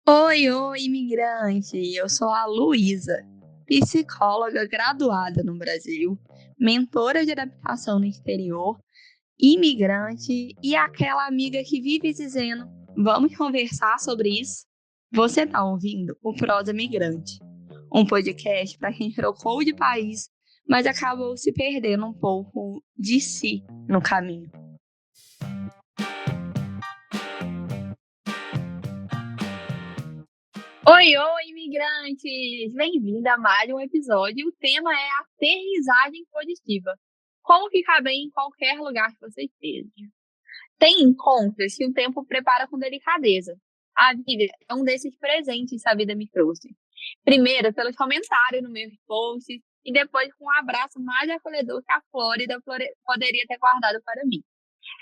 Oi, imigrante! Eu sou a Luísa, psicóloga graduada no Brasil, mentora de adaptação no exterior, imigrante e aquela amiga que vive dizendo: vamos conversar sobre isso? Você está ouvindo o Prosa Migrante, um podcast para quem trocou de país, mas acabou se perdendo um pouco de si no caminho. Oi, imigrantes! Bem-vindo a mais um episódio. O tema é aterrissagem positiva. Como ficar bem em qualquer lugar que você esteja. Tem encontros que o tempo prepara com delicadeza. A vida é um desses presentes que a vida me trouxe. Primeiro, pelos comentários no meu post e depois com um abraço mais acolhedor que a Flórida poderia ter guardado para mim.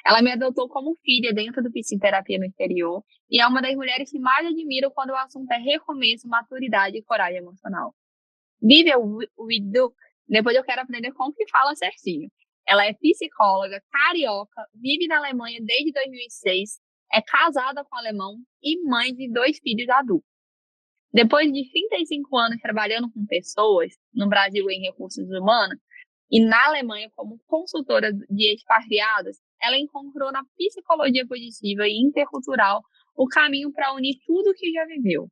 Ela me adotou como filha dentro do psicoterapia no exterior e é uma das mulheres que mais admiro quando o assunto é recomeço, maturidade e coragem emocional. Vivian Widuk, depois eu quero aprender como que fala certinho. Ela é psicóloga, carioca, vive na Alemanha desde 2006, é casada com um alemão e mãe de 2 filhos adultos. Depois de 35 anos trabalhando com pessoas, no Brasil em recursos humanos, e na Alemanha como consultora de expatriados, ela encontrou na psicologia positiva e intercultural o caminho para unir tudo o que já viveu.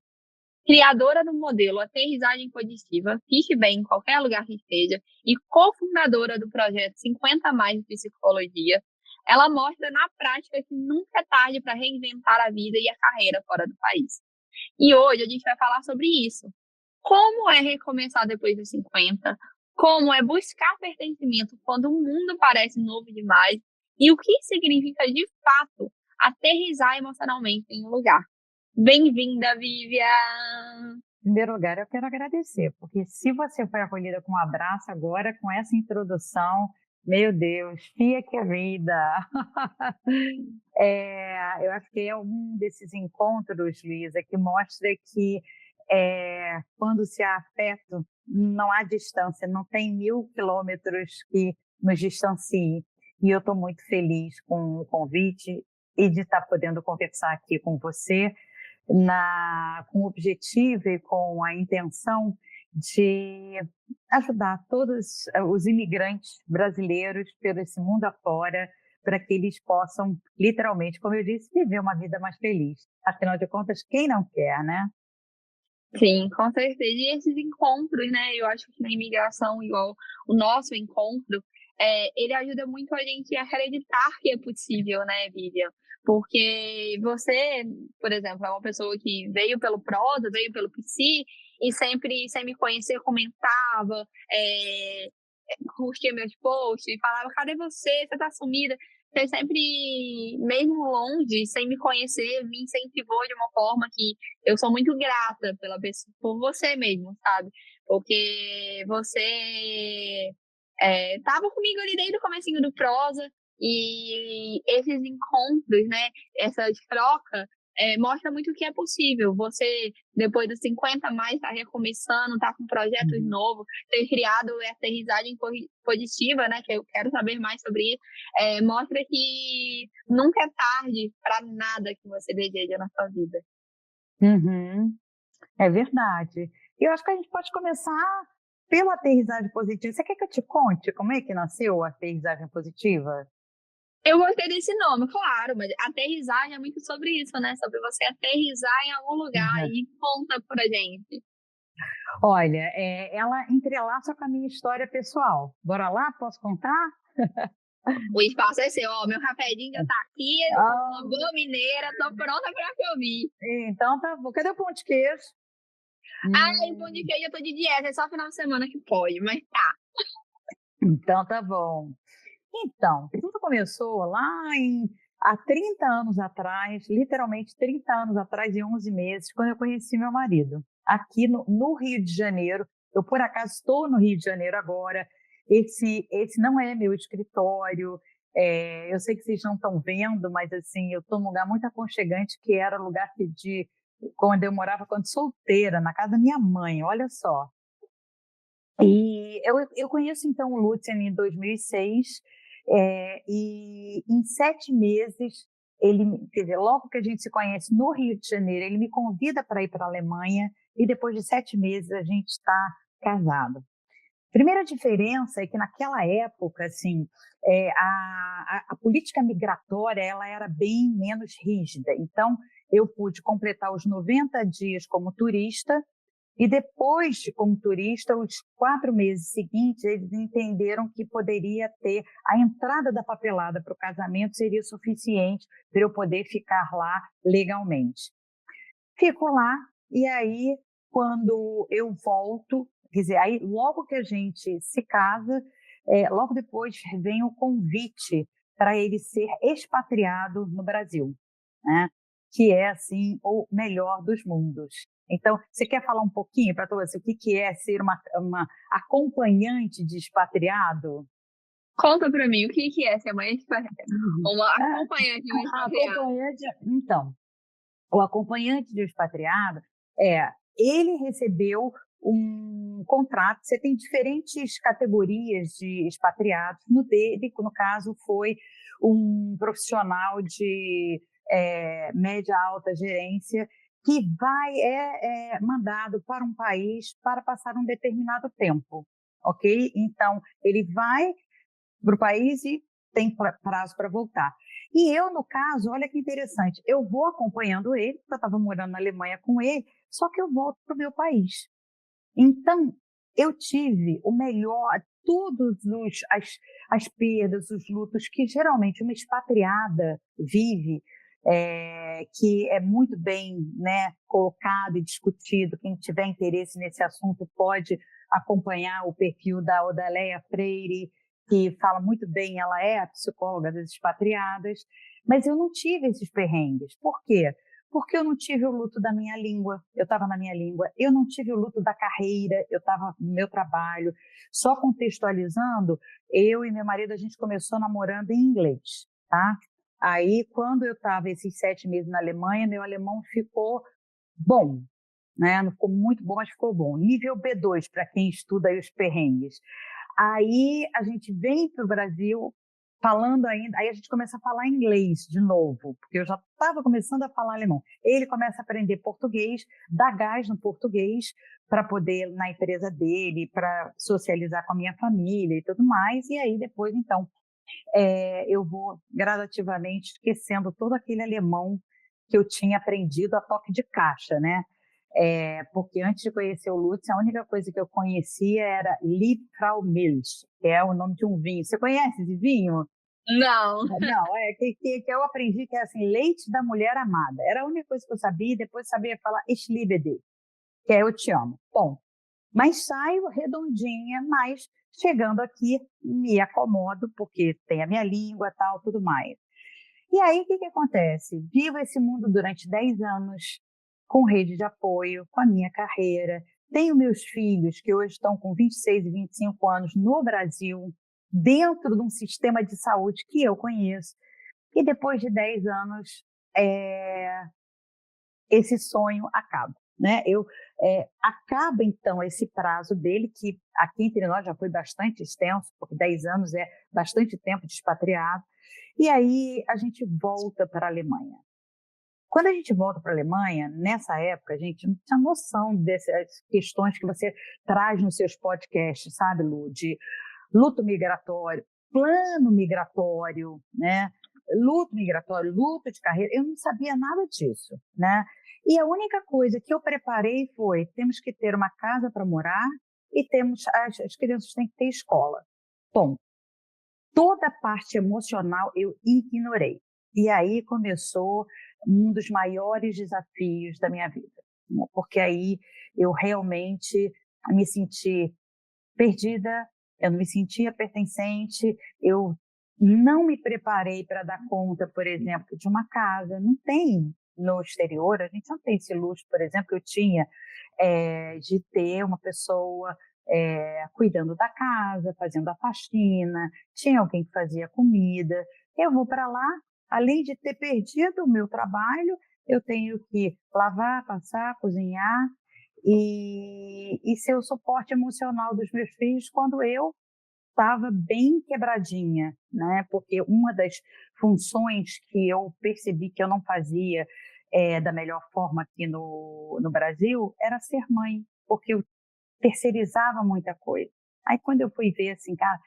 Criadora do modelo Aterrissagem Positiva, fique bem em qualquer lugar que esteja, e cofundadora do projeto 50 Mais de Psicologia, ela mostra na prática que nunca é tarde para reinventar a vida e a carreira fora do país. E hoje a gente vai falar sobre isso. Como é recomeçar depois dos 50? Como é buscar pertencimento quando o mundo parece novo demais? E o que significa, de fato, aterrissar emocionalmente em um lugar? Bem-vinda, Vivian! Em primeiro lugar, eu quero agradecer, porque se você foi acolhida com um abraço agora, com essa introdução, meu Deus, fia que a vida! Eu acho que é um desses encontros, Luísa, que mostra que quando se há afeto, não há distância, não tem 1000 quilômetros que nos distanciem. E eu estou muito feliz com o convite e de estar podendo conversar aqui com você, com o objetivo e com a intenção de ajudar todos os imigrantes brasileiros pelo esse mundo afora, para que eles possam, literalmente, como eu disse, viver uma vida mais feliz. Afinal de contas, quem não quer, né? Sim, com certeza. E esses encontros, né? Eu acho que na imigração, igual o nosso encontro, ele ajuda muito a gente a acreditar que é possível, né, Vivian? Porque você, por exemplo, é uma pessoa que veio pelo Prosa, veio pelo PC, e sempre, sem me conhecer, comentava, curtia meus posts, e falava, cadê você? Você tá sumida? Você sempre, mesmo longe, sem me conhecer, me incentivou de uma forma que eu sou muito grata pela pessoa, por você mesmo, sabe? Porque você estava comigo ali desde o comecinho do Prosa, e esses encontros, né, essas trocas, mostra muito o que é possível. Você, depois dos 50 mais, está recomeçando, está com projetos novos, ter criado a aterrissagem positiva, né, que eu quero saber mais sobre isso, mostra que nunca é tarde para nada que você deseja na sua vida. Uhum, é verdade. E eu acho que a gente pode começar pela aterrissagem positiva. Você quer que eu te conte como é que nasceu a aterrissagem positiva? Eu gostei desse nome, claro, mas aterrissagem é muito sobre isso, né? Sobre você aterrissar em algum lugar Uhum. e conta pra gente. Olha, ela entrelaça com a minha história pessoal. Bora lá? Posso contar? O espaço é seu, ó. Meu cafezinho já tá aqui, como Ah, uma boa mineira, tô pronta pra te ouvir. então tá bom. Cadê o pão de queijo? Ai, pão de queijo, eu tô de dieta, é só final de semana que pode, mas tá. Então tá bom. Então, tudo começou há 30 anos atrás, literalmente 30 anos atrás e 11 meses, quando eu conheci meu marido, aqui no Rio de Janeiro. Eu, por acaso, estou no Rio de Janeiro agora. Esse não é meu escritório. Eu sei que vocês não estão vendo, mas assim, eu estou num lugar muito aconchegante, que era o lugar quando eu morava quando solteira, na casa da minha mãe, olha só. E eu conheço, então, o Lucian em 2006. E em 7 meses, quer dizer, logo que a gente se conhece no Rio de Janeiro, ele me convida para ir para a Alemanha e depois de 7 meses a gente está casado. Primeira diferença é que naquela época, assim, a política migratória ela era bem menos rígida. Então, eu pude completar os 90 dias como turista e depois, como turista, os 4 meses seguintes, eles entenderam que poderia ter a entrada da papelada para o casamento seria suficiente para eu poder ficar lá legalmente. Fico lá e aí, quando eu volto, quer dizer, aí logo que a gente se casa, logo depois vem o convite para ele ser expatriado no Brasil, né? Que é, assim, o melhor dos mundos. Então, você quer falar um pouquinho para todos o que é ser uma acompanhante de expatriado? Conta para mim, o que é ser uma acompanhante de um expatriado? Então, o acompanhante de um expatriado, ele recebeu um contrato, você tem diferentes categorias de expatriados, no caso, foi um profissional de média alta gerência que é mandado para um país para passar um determinado tempo, ok? Então, ele vai para o país e tem prazo para voltar. E eu, no caso, olha que interessante, eu vou acompanhando ele, porque eu estava morando na Alemanha com ele, só que eu volto para o meu país. Então, eu tive o melhor, as perdas, os lutos que geralmente uma expatriada vive, que é muito bem, né, colocado e discutido. Quem tiver interesse nesse assunto pode acompanhar o perfil da Odaléia Freire, que fala muito bem, ela é a psicóloga das expatriadas, mas eu não tive esses perrengues. Por quê? Porque eu não tive o luto da minha língua, eu estava na minha língua, eu não tive o luto da carreira, eu estava no meu trabalho. Só contextualizando, eu e meu marido, a gente começou namorando em inglês, tá? Aí, quando eu estava esses 7 meses na Alemanha, meu alemão ficou bom, né? Não ficou muito bom, mas ficou bom. Nível B2, para quem estuda aí os perrengues. Aí a gente vem para o Brasil falando ainda, aí a gente começa a falar inglês de novo, porque eu já estava começando a falar alemão. Ele começa a aprender português, dá gás no português para poder, na empresa dele, para socializar com a minha família e tudo mais, e aí depois, então, eu vou gradativamente esquecendo todo aquele alemão que eu tinha aprendido a toque de caixa, né? Porque antes de conhecer o Lutz, a única coisa que eu conhecia era Liebfraumilch, que é o nome de um vinho. Você conhece esse vinho? Não. Não, que eu aprendi que é assim, leite da mulher amada. Era a única coisa que eu sabia, e depois sabia falar Ich liebe dich, que é eu te amo. Bom, mas saio redondinha, mas chegando aqui me acomodo, porque tem a minha língua, tal, tudo mais. E aí, o que acontece? Vivo esse mundo durante 10 anos, com rede de apoio, com a minha carreira. Tenho meus filhos, que hoje estão com 26 e 25 anos no Brasil, dentro de um sistema de saúde que eu conheço. E depois de 10 anos, esse sonho acaba, né? Acaba, então, esse prazo dele, que aqui entre nós já foi bastante extenso, porque 10 anos é bastante tempo de expatriado. E aí a gente volta para a Alemanha. Quando a gente volta para a Alemanha, nessa época, a gente não tinha noção dessas questões que você traz nos seus podcasts, sabe, Lu? De luto migratório, plano migratório, né? Luto migratório, luto de carreira. Eu não sabia nada disso, né? E a única coisa que eu preparei foi: temos que ter uma casa para morar e as crianças têm que ter escola. Bom, toda a parte emocional eu ignorei. E aí começou um dos maiores desafios da minha vida, né? Porque aí eu realmente me senti perdida, eu não me sentia pertencente, eu não me preparei para dar conta, por exemplo, de uma casa. Não tem no exterior, a gente não tem esse luxo, por exemplo, que eu tinha de ter uma pessoa cuidando da casa, fazendo a faxina, tinha alguém que fazia comida. Eu vou para lá, além de ter perdido o meu trabalho, eu tenho que lavar, passar, cozinhar e ser o suporte emocional dos meus filhos quando eu estava bem quebradinha, né? Porque uma das funções que eu percebi que eu não fazia da melhor forma aqui no Brasil era ser mãe, porque eu terceirizava muita coisa. Aí quando eu fui ver assim, cara,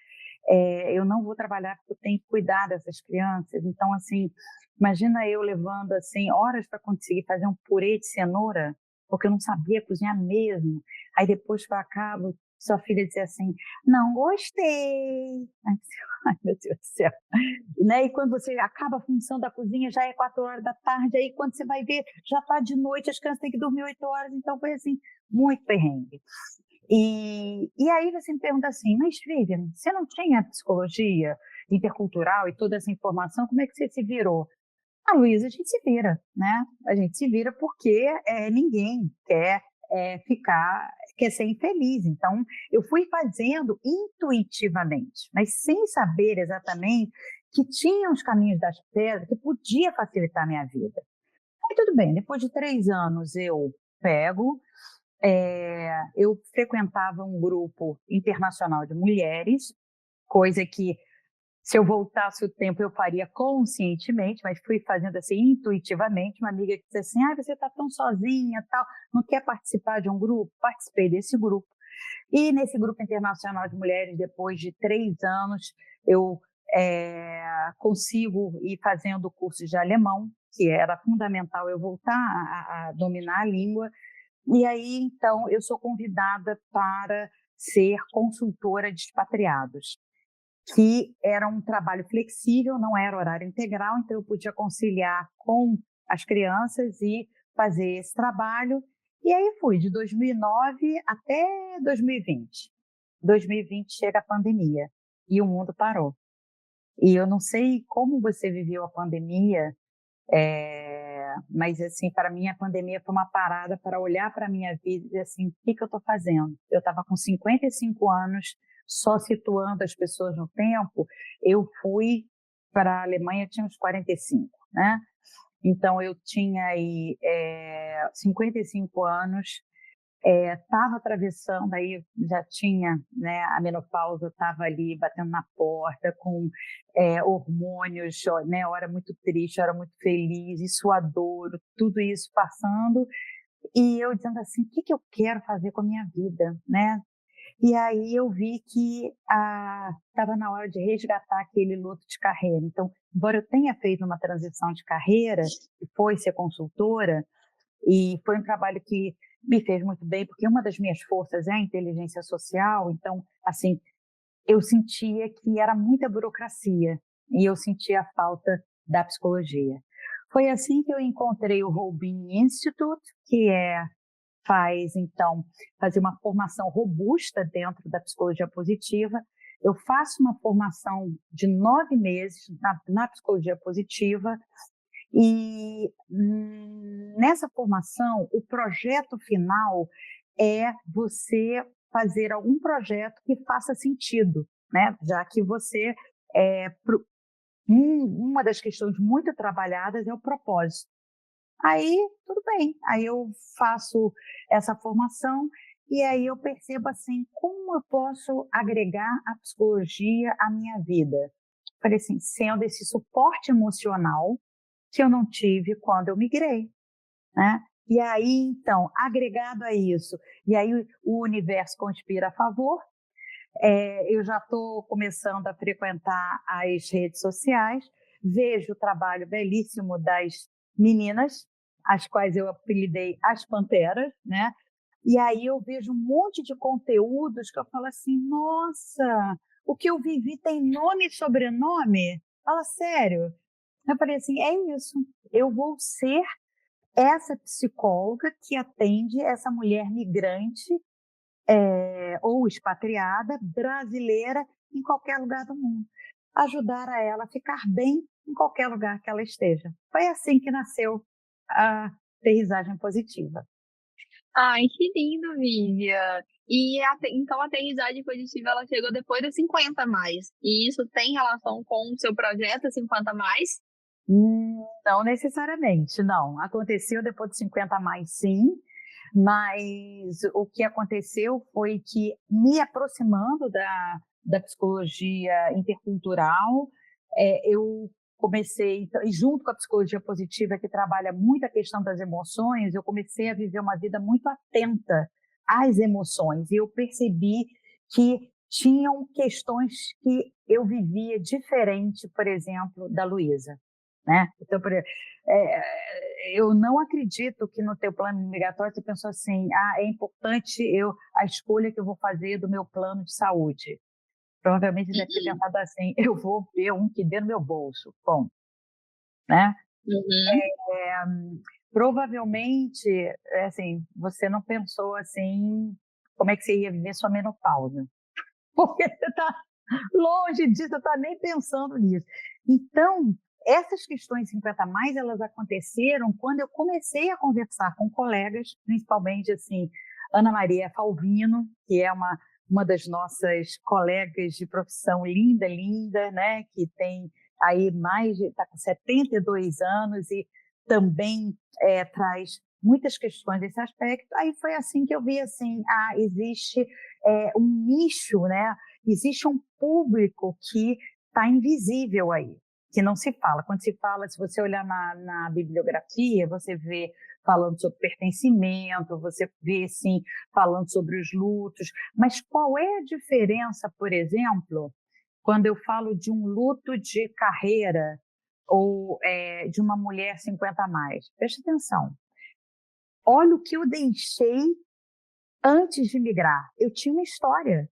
eu não vou trabalhar porque eu tenho que cuidar dessas crianças. Então, assim, imagina eu levando assim horas para conseguir fazer um purê de cenoura, porque eu não sabia cozinhar mesmo. Aí depois para cá, sua filha dizia assim, não gostei. Ai, meu Deus do céu. Né? E quando você acaba a função da cozinha, já é 4 horas da tarde, aí quando você vai ver, já está de noite, as crianças têm que dormir 8 horas, então foi assim, muito perrengue. E aí você me pergunta assim, mas Vivian, você não tinha psicologia intercultural e toda essa informação, como é que você se virou? Ah, Luísa, a gente se vira, né? A gente se vira porque ninguém quer ser infeliz. Então, eu fui fazendo intuitivamente, mas sem saber exatamente que tinha os caminhos das pedras que podia facilitar a minha vida. Aí tudo bem, depois de 3 anos eu pego, eu frequentava um grupo internacional de mulheres, coisa que se eu voltasse o tempo eu faria conscientemente, mas fui fazendo assim intuitivamente. Uma amiga que disse assim, você está tão sozinha, tal, não quer participar de um grupo? Participei desse grupo. E nesse grupo internacional de mulheres, depois de 3 anos, eu consigo ir fazendo cursos de alemão, que era fundamental eu voltar a dominar a língua. E aí, então, eu sou convidada para ser consultora de expatriados, que era um trabalho flexível, não era horário integral, então eu podia conciliar com as crianças e fazer esse trabalho. E aí fui de 2009 até 2020. 2020 chega a pandemia e o mundo parou. E eu não sei como você viveu a pandemia, mas assim, para mim a pandemia foi uma parada para olhar para a minha vida e dizer assim, o que eu estou fazendo? Eu estava com 55 anos, só situando as pessoas no tempo, eu fui para a Alemanha, eu tinha uns 45, né? Então eu tinha aí 55 anos, estava atravessando, aí já tinha, né, a menopausa, estava ali batendo na porta com hormônios, né, hora muito triste, hora muito feliz, e suadouro, tudo isso passando, e eu dizendo assim, o que eu quero fazer com a minha vida, né? E aí eu vi que estava na hora de resgatar aquele luto de carreira. Então, embora eu tenha feito uma transição de carreira, que foi ser consultora, e foi um trabalho que me fez muito bem, porque uma das minhas forças é a inteligência social. Então, assim, eu sentia que era muita burocracia e eu sentia a falta da psicologia. Foi assim que eu encontrei o Roubini Institute, que faz, então, fazer uma formação robusta dentro da psicologia positiva. Eu faço uma formação de 9 meses na psicologia positiva. E nessa formação, o projeto final é você fazer algum projeto que faça sentido, né? Já que você, uma das questões muito trabalhadas é o propósito. Aí, tudo bem, aí eu faço essa formação e aí eu percebo assim, como eu posso agregar a psicologia à minha vida? Falei assim, sendo esse suporte emocional que eu não tive quando eu migrei, né? E aí, então, agregado a isso, e aí o universo conspira a favor, eu já estou começando a frequentar as redes sociais, vejo o trabalho belíssimo das meninas, as quais eu apelidei as Panteras, né? E aí eu vejo um monte de conteúdos que eu falo assim, nossa, o que eu vivi tem nome e sobrenome? Fala sério. Eu falei assim, é isso, eu vou ser essa psicóloga que atende essa mulher migrante ou expatriada brasileira em qualquer lugar do mundo. Ajudar a ela a ficar bem em qualquer lugar que ela esteja. Foi assim que nasceu a aterrissagem positiva. Ai, que lindo, Vivian. E então a aterrissagem positiva ela chegou depois dos 50 mais. E isso tem relação com o seu projeto 50 mais? Não necessariamente, não. Aconteceu depois de 50 mais, sim. Mas o que aconteceu foi que, me aproximando da psicologia intercultural, eu comecei, e junto com a psicologia positiva, que trabalha muito a questão das emoções, eu comecei a viver uma vida muito atenta às emoções. E eu percebi que tinham questões que eu vivia diferente, por exemplo, da Luísa, né? Então, eu não acredito que no teu plano migratório você pensou assim, é importante a escolha que eu vou fazer do meu plano de saúde. Provavelmente deve ter pensado assim, eu vou ver um que dê no meu bolso, bom, né? Provavelmente, assim, você não pensou assim, como é que você ia viver sua menopausa, porque você está longe disso, você está nem pensando nisso. Então, essas questões 50 a mais, elas aconteceram quando eu comecei a conversar com colegas, principalmente assim, Ana Maria Falvino, que é uma das nossas colegas de profissão linda, né, que tem aí está com 72 anos e também traz muitas questões desse aspecto. Aí foi assim que eu vi assim, existe um nicho, né? Existe um público que está invisível aí, que não se fala. Quando se fala, se você olhar na bibliografia, você vê falando sobre pertencimento, você vê, sim, falando sobre os lutos. Mas qual é a diferença, por exemplo, quando eu falo de um luto de carreira ou de uma mulher 50 a mais? Preste atenção. Olha o que eu deixei antes de migrar. Eu tinha uma história.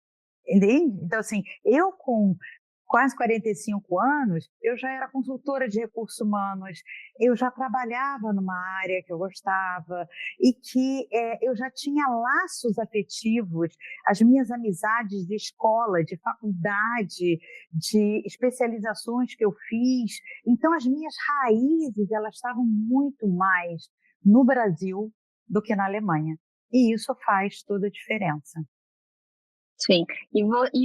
Entende? Então, assim, eu com quase 45 anos, eu já era consultora de recursos humanos, eu já trabalhava numa área que eu gostava e que eu já tinha laços afetivos, as minhas amizades de escola, de faculdade, de especializações que eu fiz. Então, as minhas raízes, elas estavam muito mais no Brasil do que na Alemanha. E isso faz toda a diferença. Sim. E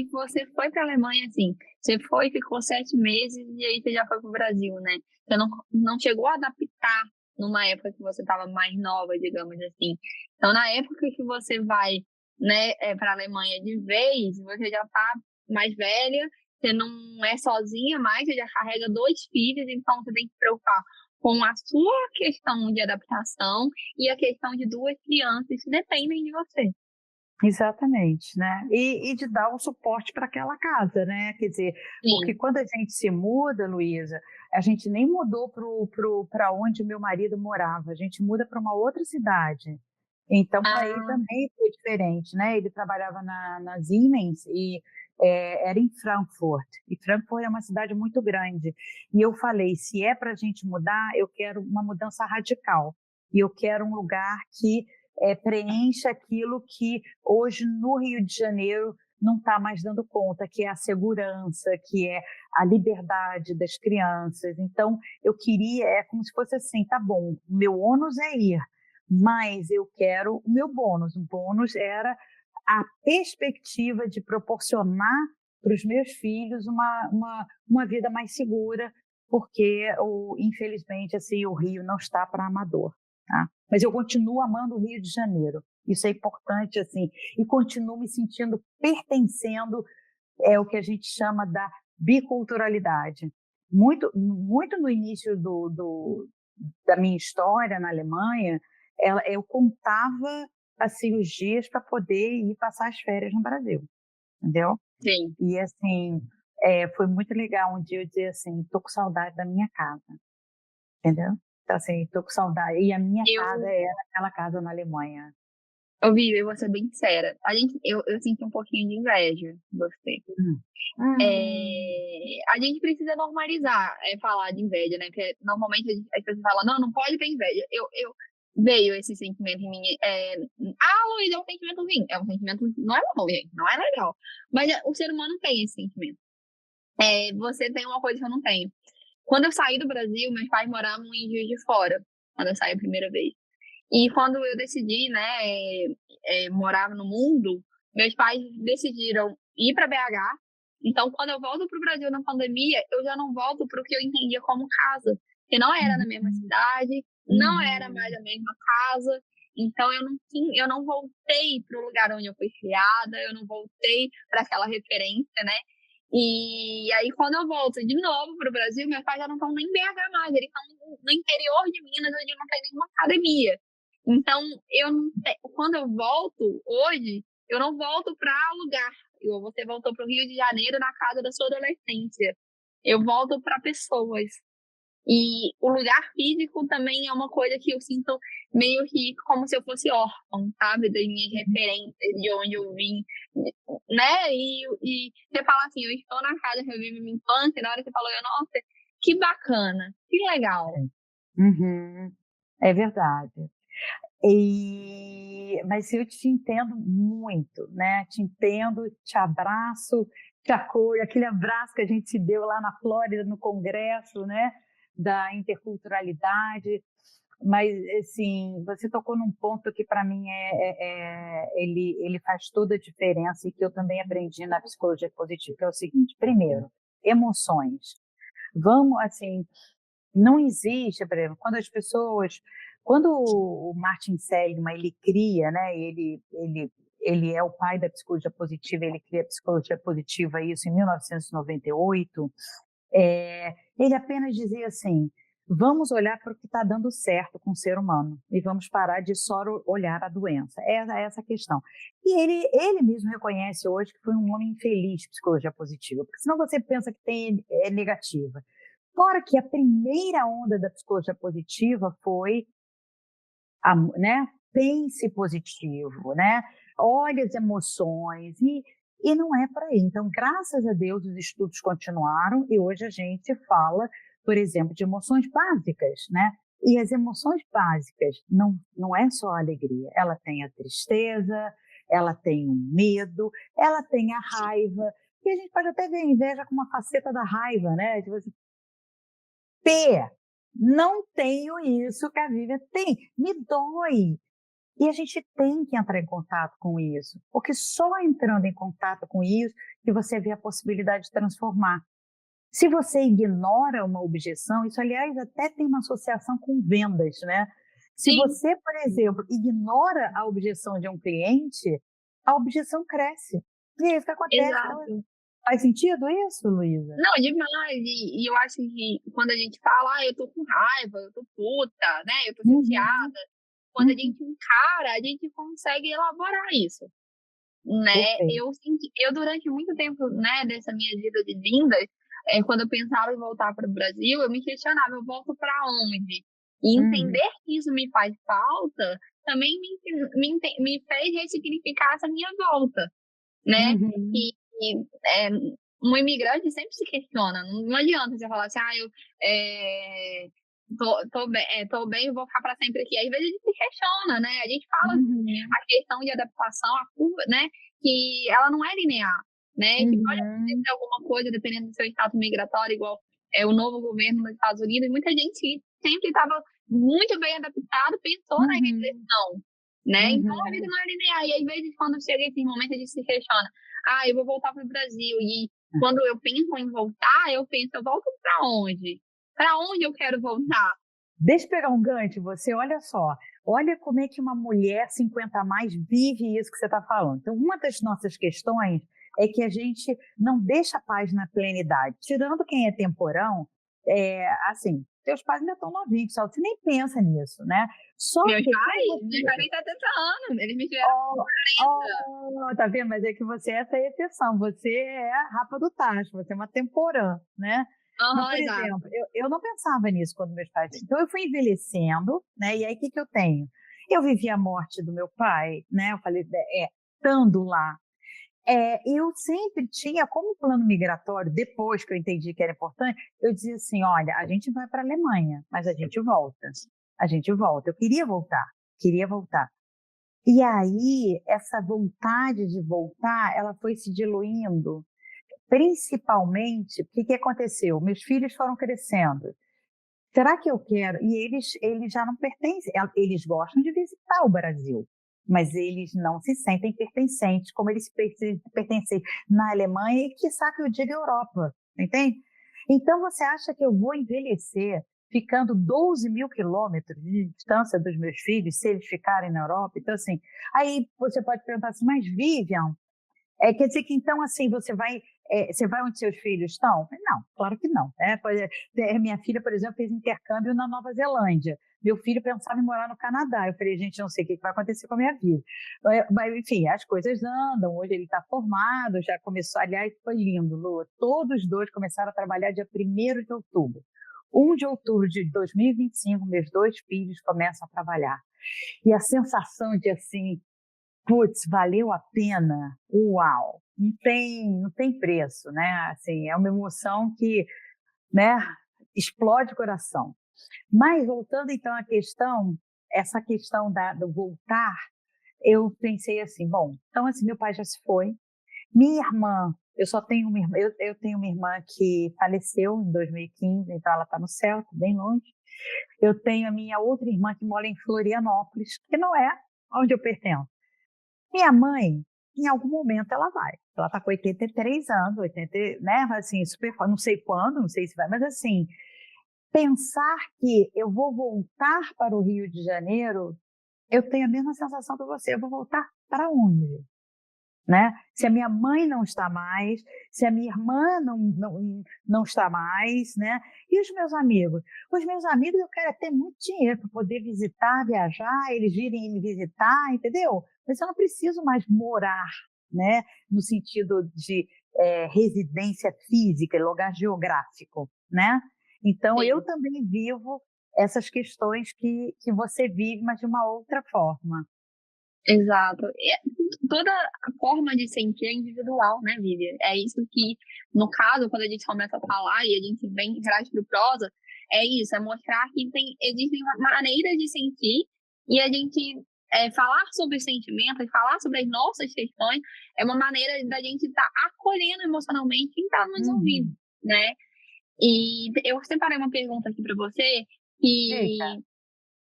você foi para a Alemanha, assim, você foi, ficou 7 meses e aí você já foi para o Brasil, né? Você não chegou a adaptar numa época que você estava mais nova, digamos assim. Então, na época que você vai, né, para a Alemanha de vez, você já está mais velha, você não é sozinha mais, você já carrega 2 filhos, então você tem que se preocupar com a sua questão de adaptação e a questão de 2 crianças que dependem de você. Exatamente, né? E de dar um suporte para aquela casa, né? Quer dizer, porque quando a gente se muda, Luísa, a gente nem mudou para onde meu marido morava, a gente muda para uma outra cidade. Então, para ele também foi diferente, né? Ele trabalhava na Siemens e era em Frankfurt. E Frankfurt é uma cidade muito grande. E eu falei, se é para a gente mudar, eu quero uma mudança radical. E eu quero um lugar que preencha aquilo que hoje no Rio de Janeiro não está mais dando conta, que é a segurança, que é a liberdade das crianças. Então, eu queria, como se fosse assim, tá bom, o meu ônus é ir, mas eu quero o meu bônus. O bônus era a perspectiva de proporcionar para os meus filhos uma vida mais segura, porque, infelizmente, assim, o Rio não está para amador. Tá? Mas eu continuo amando o Rio de Janeiro. Isso é importante, assim, e continuo me sentindo pertencendo, o que a gente chama da biculturalidade. Muito, muito no início da minha história na Alemanha, eu contava assim os dias para poder ir passar as férias no Brasil, entendeu? Sim. E assim, foi muito legal um dia eu dizer assim, tô com saudade da minha casa, entendeu? Então, assim, tô com saudade. E a minha casa era aquela casa na Alemanha. Ô, Vivi, eu vou ser bem sincera. Eu sinto um pouquinho de inveja de você. A gente precisa normalizar falar de inveja, né? Porque normalmente as pessoas falam, não pode ter inveja. Veio esse sentimento em mim. Luiz, é um sentimento ruim. É um sentimento, não é bom, gente. Não é legal. Mas o ser humano tem esse sentimento. Você tem uma coisa que eu não tenho. Quando eu saí do Brasil, meus pais moravam em Juiz de Fora, quando eu saí a primeira vez. E quando eu decidi, né, morar no mundo, meus pais decidiram ir para BH. Então, quando eu volto para o Brasil na pandemia, eu já não volto para o que eu entendia como casa, que não era na mesma cidade, não era mais a mesma casa. Então eu não voltei para o lugar onde eu fui criada, eu não voltei para aquela referência, né? E aí, quando eu volto de novo para o Brasil, meus pais já não estão nem em BH mais, eles estão no interior de Minas, onde não tem nenhuma academia. Então, quando eu volto hoje, eu não volto para lugar. Você voltou para o Rio de Janeiro na casa da sua adolescência. Eu volto para pessoas. E o lugar físico também é uma coisa que eu sinto meio que como se eu fosse órfão, sabe? Das minhas referências, de onde eu vim, né? E você fala assim, eu estou na casa que eu vivi minha infância, e na hora que você falou, nossa, que bacana, que legal. Uhum. É verdade. Mas eu te entendo muito, né? Te entendo, te abraço, te acolho, aquele abraço que a gente se deu lá na Flórida, no congresso, né? Da interculturalidade. Mas, assim, você tocou num ponto que para mim ele faz toda a diferença e que eu também aprendi na psicologia positiva, que é o seguinte: primeiro, emoções. Vamos, assim, não existe, por exemplo, quando o Martin Seligman ele cria, né, ele é o pai da psicologia positiva, ele cria a psicologia positiva, isso em 1998, ele apenas dizia assim: vamos olhar para o que está dando certo com o ser humano e vamos parar de só olhar a doença. É essa a questão. E ele mesmo reconhece hoje que foi um homem infeliz, psicologia positiva, porque senão você pensa que é negativa. Fora que a primeira onda da psicologia positiva foi, né, pense positivo, né? Olhe as emoções e não é por aí. Então, graças a Deus, os estudos continuaram e hoje a gente fala, por exemplo, de emoções básicas, né? E as emoções básicas não é só a alegria, ela tem a tristeza, ela tem o medo, ela tem a raiva, e a gente pode até ver a inveja como uma faceta da raiva, né? Tipo assim, não tenho isso que a Vivian tem, me dói. E a gente tem que entrar em contato com isso, porque só entrando em contato com isso que você vê a possibilidade de transformar. Se você ignora uma objeção, isso, aliás, até tem uma associação com vendas, né? Se Sim. você, por exemplo, ignora a objeção de um cliente, a objeção cresce. E aí o que acontece? Exato. Faz sentido isso, Luísa? Não, demais. E eu acho que quando a gente fala, eu tô com raiva, eu tô puta, né? Eu tô chateada. Quando a gente encara, a gente consegue elaborar isso, né? Eu durante muito tempo, né, dessa minha vida de vindas, quando eu pensava em voltar para o Brasil, eu me questionava, eu volto para onde? E entender que isso me faz falta também me fez ressignificar essa minha volta, né? Um imigrante sempre se questiona, não adianta você falar assim, eu tô bem, eu vou ficar para sempre aqui. Às vezes a gente se questiona, né? A gente fala a questão de adaptação, a curva, né? Que ela não é linear, né? Que pode acontecer alguma coisa dependendo do seu status migratório, igual o novo governo nos Estados Unidos, e muita gente sempre estava muito bem adaptado, pensou na regressão, né? Então a vida não é linear, e às vezes quando chega esse momento a gente se questiona, eu vou voltar para o Brasil, e quando eu penso em voltar, eu volto para onde? Para onde eu quero voltar? Deixa eu pegar um gancho, você, olha só. Olha como é que uma mulher 50 a mais vive isso que você está falando. Então, uma das nossas questões é que a gente não deixa a paz na plenidade. Tirando quem é temporão, assim, teus pais ainda estão novinhos, só você nem pensa nisso, né? Meus pais têm 70 anos, eles me tiveram com 40. Tá vendo? Mas é que você é essa exceção, você é a rapa do tacho, você é uma temporã, né? Mas, por exemplo, eu não pensava nisso quando meus pais... Então, eu fui envelhecendo, né? E aí, o que eu tenho? Eu vivi a morte do meu pai, né? Eu falei, estando lá. Eu sempre tinha, como plano migratório, depois que eu entendi que era importante, eu dizia assim, olha, a gente vai para a Alemanha, mas a gente volta. A gente volta. Eu queria voltar. E aí, essa vontade de voltar, ela foi se diluindo. Principalmente, o que aconteceu? Meus filhos foram crescendo. Será que eu quero? E eles já não pertencem. Eles gostam de visitar o Brasil, mas eles não se sentem pertencentes, como eles pertencem na Alemanha e, quiçá que eu diga, Europa. Entende? Então, você acha que eu vou envelhecer ficando 12 mil quilômetros de distância dos meus filhos, se eles ficarem na Europa. Então, assim, aí você pode perguntar assim, mas Vivian, quer dizer que então, assim, você vai onde seus filhos estão? Não, claro que não. Né? Minha filha, por exemplo, fez intercâmbio na Nova Zelândia. Meu filho pensava em morar no Canadá. Eu falei, gente, não sei o que vai acontecer com a minha vida. Mas, enfim, as coisas andam. Hoje ele está formado, já começou. Aliás, foi lindo, Lu. Todos os dois começaram a trabalhar dia 1º de outubro. 1 de outubro de 2025, meus 2 filhos começam a trabalhar. E a sensação de, assim, putz, valeu a pena, uau, não tem preço, né? Assim, é uma emoção que, né, explode o coração. Mas voltando então à questão, essa questão do voltar, eu pensei assim, bom, então assim, meu pai já se foi, minha irmã, eu só tenho uma irmã, eu tenho uma irmã que faleceu em 2015, então ela está no céu, tá bem longe. Eu tenho a minha outra irmã que mora em Florianópolis, que não é onde eu pertenço. Minha mãe, em algum momento ela vai. Ela está com 83 anos, 80, né? Assim, super, não sei quando, não sei se vai, mas assim, pensar que eu vou voltar para o Rio de Janeiro, eu tenho a mesma sensação que você. Eu vou voltar para onde? Né? Se a minha mãe não está mais, se a minha irmã não está mais, né? E os meus amigos? Os meus amigos, eu quero ter muito dinheiro para poder visitar, viajar, eles virem me visitar, entendeu? Mas eu não preciso mais morar, né? No sentido de residência física, lugar geográfico, né? Então, Sim. eu também vivo essas questões que você vive, mas de uma outra forma. Exato. Toda a forma de sentir é individual, né, Vivian? É isso que, no caso, quando a gente começa a falar e a gente vem traz para o prosa, é isso, é mostrar que existem maneiras de sentir e a gente falar sobre sentimentos, falar sobre as nossas questões, é uma maneira da gente estar acolhendo emocionalmente quem está nos ouvindo, né? E eu separei uma pergunta aqui para você Eita. que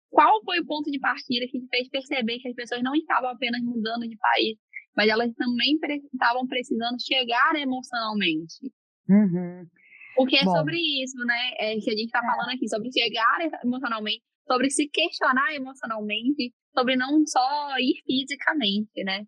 qual foi o ponto de partida que te fez perceber que as pessoas não estavam apenas mudando de país, mas elas também estavam precisando chegar emocionalmente? Uhum. Porque é Bom, sobre isso, né? Que a gente está falando aqui, sobre chegar emocionalmente, sobre se questionar emocionalmente, sobre não só ir fisicamente, né?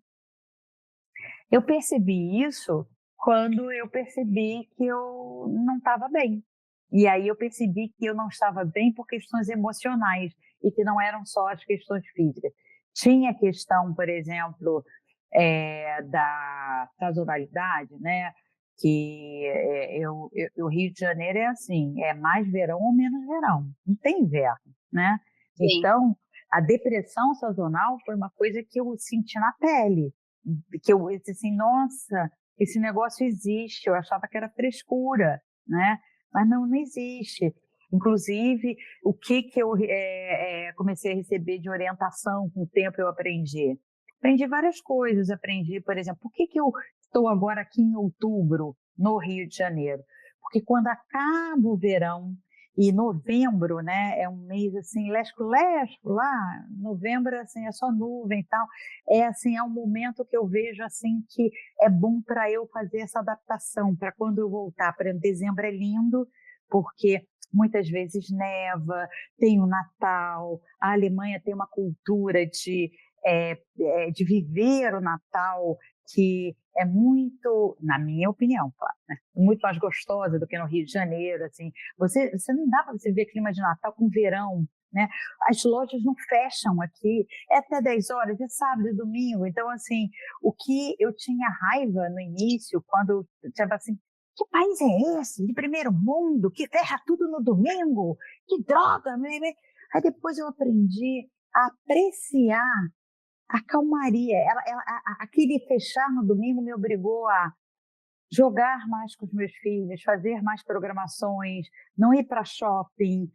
eu percebi isso quando eu percebi que eu não estava bem. E aí eu percebi que eu não estava bem por questões emocionais e que não eram só as questões físicas. Tinha a questão, por exemplo, da sazonalidade, né? Que o Rio de Janeiro é assim, é mais verão ou menos verão, não tem inverno, né? Sim. Então, a depressão sazonal foi uma coisa que eu senti na pele, que eu disse assim, nossa, esse negócio existe, eu achava que era frescura, né? Mas não existe. Inclusive, o que eu comecei a receber de orientação com o tempo eu aprendi? Aprendi várias coisas, aprendi, por exemplo, por que eu estou agora aqui em outubro, no Rio de Janeiro? Porque quando acaba o verão, e novembro, né, é um mês assim, lesco-lesco lá, novembro assim, é só nuvem e tal, assim, é um momento que eu vejo assim que é bom para eu fazer essa adaptação, para quando eu voltar, por exemplo, dezembro é lindo, porque muitas vezes neva, tem o Natal, a Alemanha tem uma cultura de viver o Natal que é muito, na minha opinião, claro, né? Muito mais gostosa do que no Rio de Janeiro, assim. Você não dá para você ver clima de Natal com verão, né? As lojas não fecham aqui, é até 10 horas, é sábado e domingo. Então, assim, o que eu tinha raiva no início, quando eu tinha assim, que país é esse, de primeiro mundo, que fecha tudo no domingo? Que droga! Aí depois eu aprendi a apreciar a calmaria. Aquele fechar no domingo me obrigou a jogar mais com os meus filhos, fazer mais programações, não ir para shopping,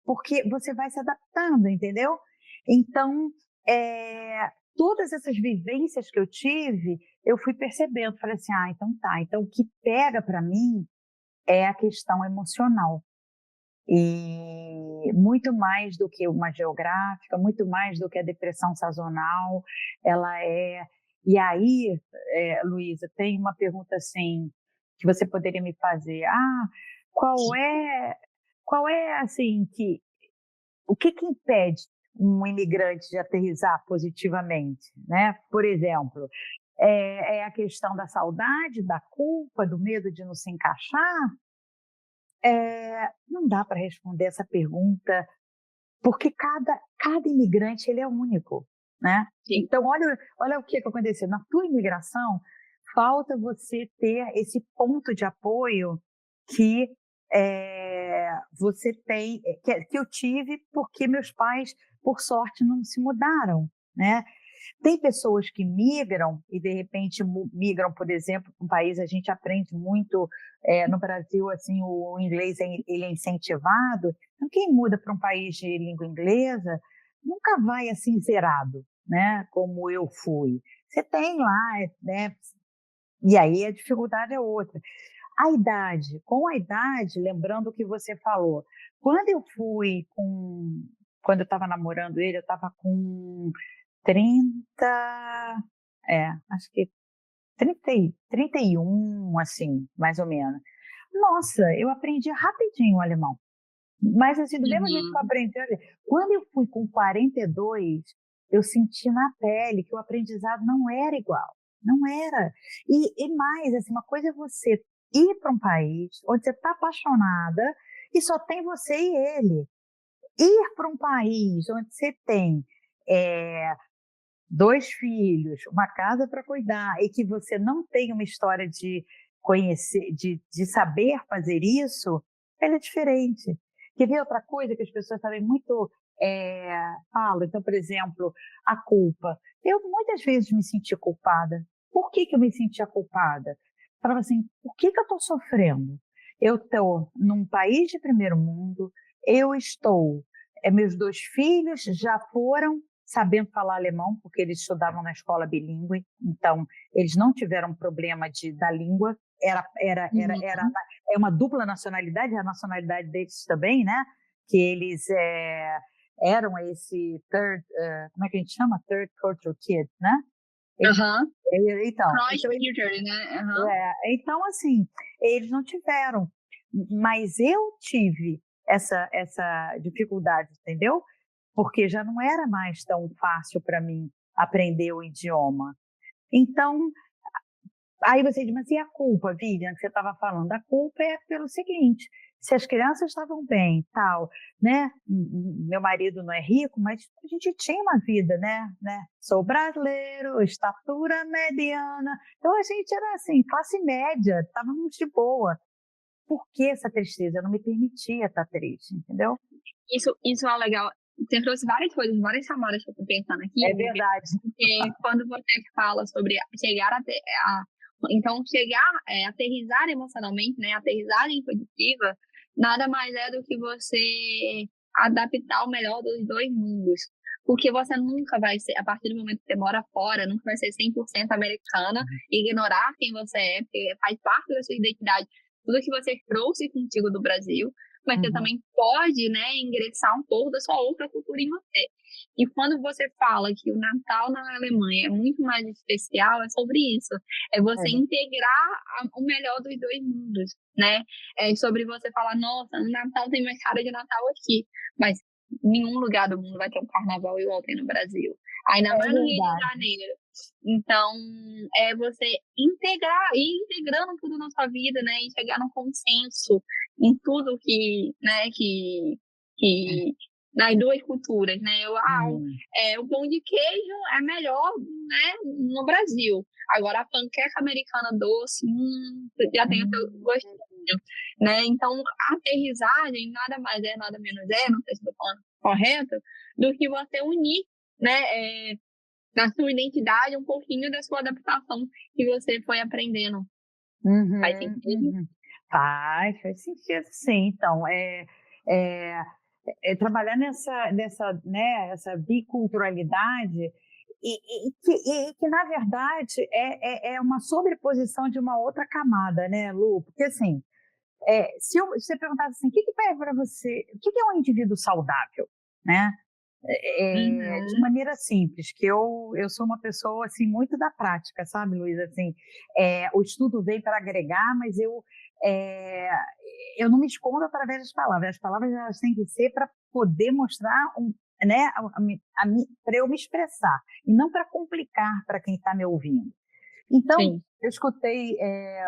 porque você vai se adaptando, entendeu? Então, todas essas vivências que eu tive, eu fui percebendo, falei assim, então tá, então o que pega para mim é a questão emocional. E muito mais do que uma geográfica, muito mais do que a depressão sazonal, ela é... E aí, Luísa, tem uma pergunta assim, que você poderia me fazer. Qual qual é, assim, o que impede um imigrante de aterrissar positivamente, né? Por exemplo, é a questão da saudade, da culpa, do medo de não se encaixar? Não dá para responder essa pergunta, porque cada imigrante ele é único, né? Sim. Então, olha o que aconteceu. Na tua imigração, falta você ter esse ponto de apoio que você tem, que eu tive, porque meus pais, por sorte, não se mudaram, né? Tem pessoas que migram e, de repente, migram, por exemplo, para um país, a gente aprende muito, no Brasil, assim, o inglês ele é incentivado. Então, quem muda para um país de língua inglesa nunca vai, assim, zerado, né? Como eu fui. Você tem lá, né? E aí a dificuldade é outra. Com a idade, lembrando o que você falou, quando eu quando eu estava namorando ele, eu estava com 30, acho que 31, assim, mais ou menos. Nossa, eu aprendi rapidinho o alemão. Mas, assim, do mesmo jeito que eu aprendi, quando eu fui com 42, eu senti na pele que o aprendizado não era igual. Não era. E mais, assim, uma coisa é você ir para um país onde você está apaixonada e só tem você e ele. Ir para um país onde você tem é, 2 filhos, uma casa para cuidar e que você não tem uma história de conhecer, de saber fazer isso, ela é diferente. Quer ver outra coisa que as pessoas também muito falam? Então, por exemplo, a culpa. Eu muitas vezes me senti culpada. Por que eu me sentia culpada? Falava assim, por que eu estou sofrendo? Eu estou num país de primeiro mundo, meus 2 filhos já foram sabendo falar alemão, porque eles estudavam na escola bilíngue, então eles não tiveram problema da língua, é uma dupla nacionalidade, a nacionalidade deles também, né? Que eles eram esse como é que a gente chama? Third culture kid, né? Aham. Então, Cross-culture, né? Uhum. então, assim, eles não tiveram, mas eu tive essa dificuldade, entendeu? Porque já não era mais tão fácil para mim aprender o idioma. Então, aí você diz, mas e a culpa, Vivian, que você estava falando? A culpa é pelo seguinte, se as crianças estavam bem, tal, né? Meu marido não é rico, mas a gente tinha uma vida, né? Sou brasileiro, estatura mediana. Então, a gente era assim, classe média, estávamos de boa. Por que essa tristeza? Eu não me permitia estar triste, entendeu? Isso é legal. Você trouxe várias coisas, várias chamadas que eu estou pensando aqui. É verdade. Porque quando você fala sobre chegar então, aterrissar emocionalmente, né? Aterrissagem positiva, nada mais é do que você adaptar o melhor dos dois mundos. Porque você nunca vai ser, a partir do momento que você mora fora, nunca vai ser 100% americana, ignorar quem você é, porque faz parte da sua identidade, tudo que você trouxe contigo do Brasil, mas você também pode, né, ingressar um pouco da sua outra cultura em você. E quando você fala que o Natal na Alemanha é muito mais especial, é sobre isso. É você integrar o melhor dos dois mundos, né? É sobre você falar, nossa, no Natal tem mais cara de Natal aqui, mas nenhum lugar do mundo vai ter um carnaval igual tem no Brasil. Ainda mais no Rio de Janeiro. Então, é você ir integrando tudo na sua vida, né? E chegar num consenso em tudo que das duas culturas, né? O pão de queijo é melhor, né, no Brasil. Agora, a panqueca americana doce, já tem o seu gostinho, né? Então, a aterrissagem nada mais é, nada menos é, não sei se estou falando correto, do que você unir, né, na sua identidade um pouquinho da sua adaptação que você foi aprendendo. Faz sentido? Faz sentido, sim. Então, trabalhar nessa, né, essa biculturalidade e que, na verdade, é uma sobreposição de uma outra camada, né, Lu? Porque, assim, se você perguntasse assim, o que é para você, o que é um indivíduo saudável, né? de maneira simples, que eu sou uma pessoa assim muito da prática, sabe, Luísa? Assim, o estudo vem para agregar, mas eu não me escondo através das palavras. As palavras elas têm que ser para poder mostrar né, para eu me expressar e não para complicar para quem está me ouvindo. Então, Sim. eu escutei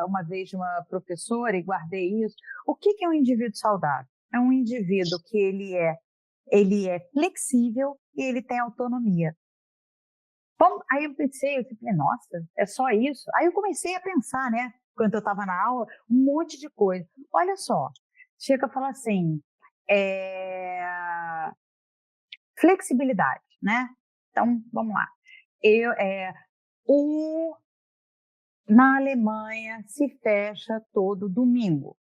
uma vez uma professora e guardei isso. O que é um indivíduo saudável? É um indivíduo que ele é flexível e ele tem autonomia. Bom, aí eu falei, nossa, é só isso? Aí eu comecei a pensar, né, quando eu estava na aula, um monte de coisa. Olha só, chega a falar assim, flexibilidade, né? Então, vamos lá. Na Alemanha se fecha todo domingo.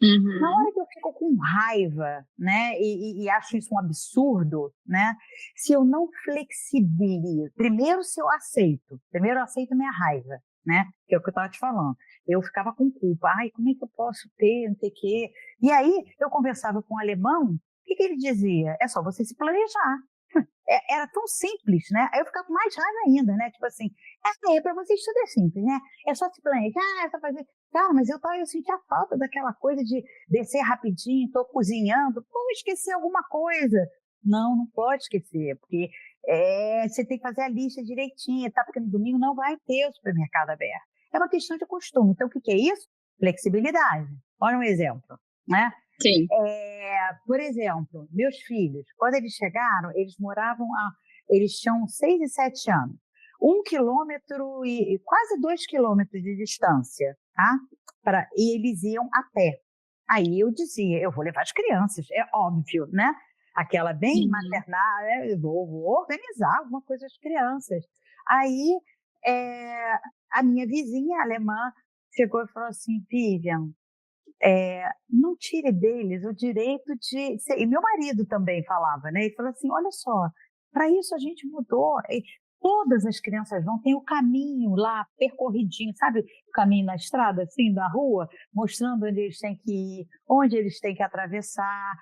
Na hora que eu fico com raiva, né, e acho isso um absurdo, né, se eu não flexibilizo, primeiro eu aceito minha raiva, né, que é o que eu estava te falando. Eu ficava com culpa, como é que eu posso ter, não sei o quê. E aí eu conversava com um alemão, o que ele dizia? É só você se planejar. Era tão simples, né? Aí eu ficava com mais raiva ainda, né? Tipo assim, para vocês tudo é simples, né? É só se planejar, é só fazer. Cara, mas eu sentia falta daquela coisa de descer rapidinho, tô cozinhando, esqueci alguma coisa. Não pode esquecer, porque você tem que fazer a lista direitinho, tá? Porque no domingo não vai ter o supermercado aberto. É uma questão de costume. Então, o que é isso? Flexibilidade. Olha um exemplo, né? Sim. Por exemplo, meus filhos, quando eles chegaram, eles tinham 6 e 7 anos. 1 quilômetro e quase 2 quilômetros de distância, tá? E eles iam a pé. Aí eu dizia, eu vou levar as crianças, é óbvio, né? Aquela bem maternal, eu vou organizar alguma coisa às crianças. Aí a minha vizinha alemã chegou e falou assim, Vivian, não tire deles o direito de ser. E meu marido também falava, né? Ele falou assim: olha só, para isso a gente mudou. Todas as crianças vão, tem o caminho lá percorridinho, sabe? O caminho na estrada, assim, da rua, mostrando onde eles têm que ir, onde eles têm que atravessar.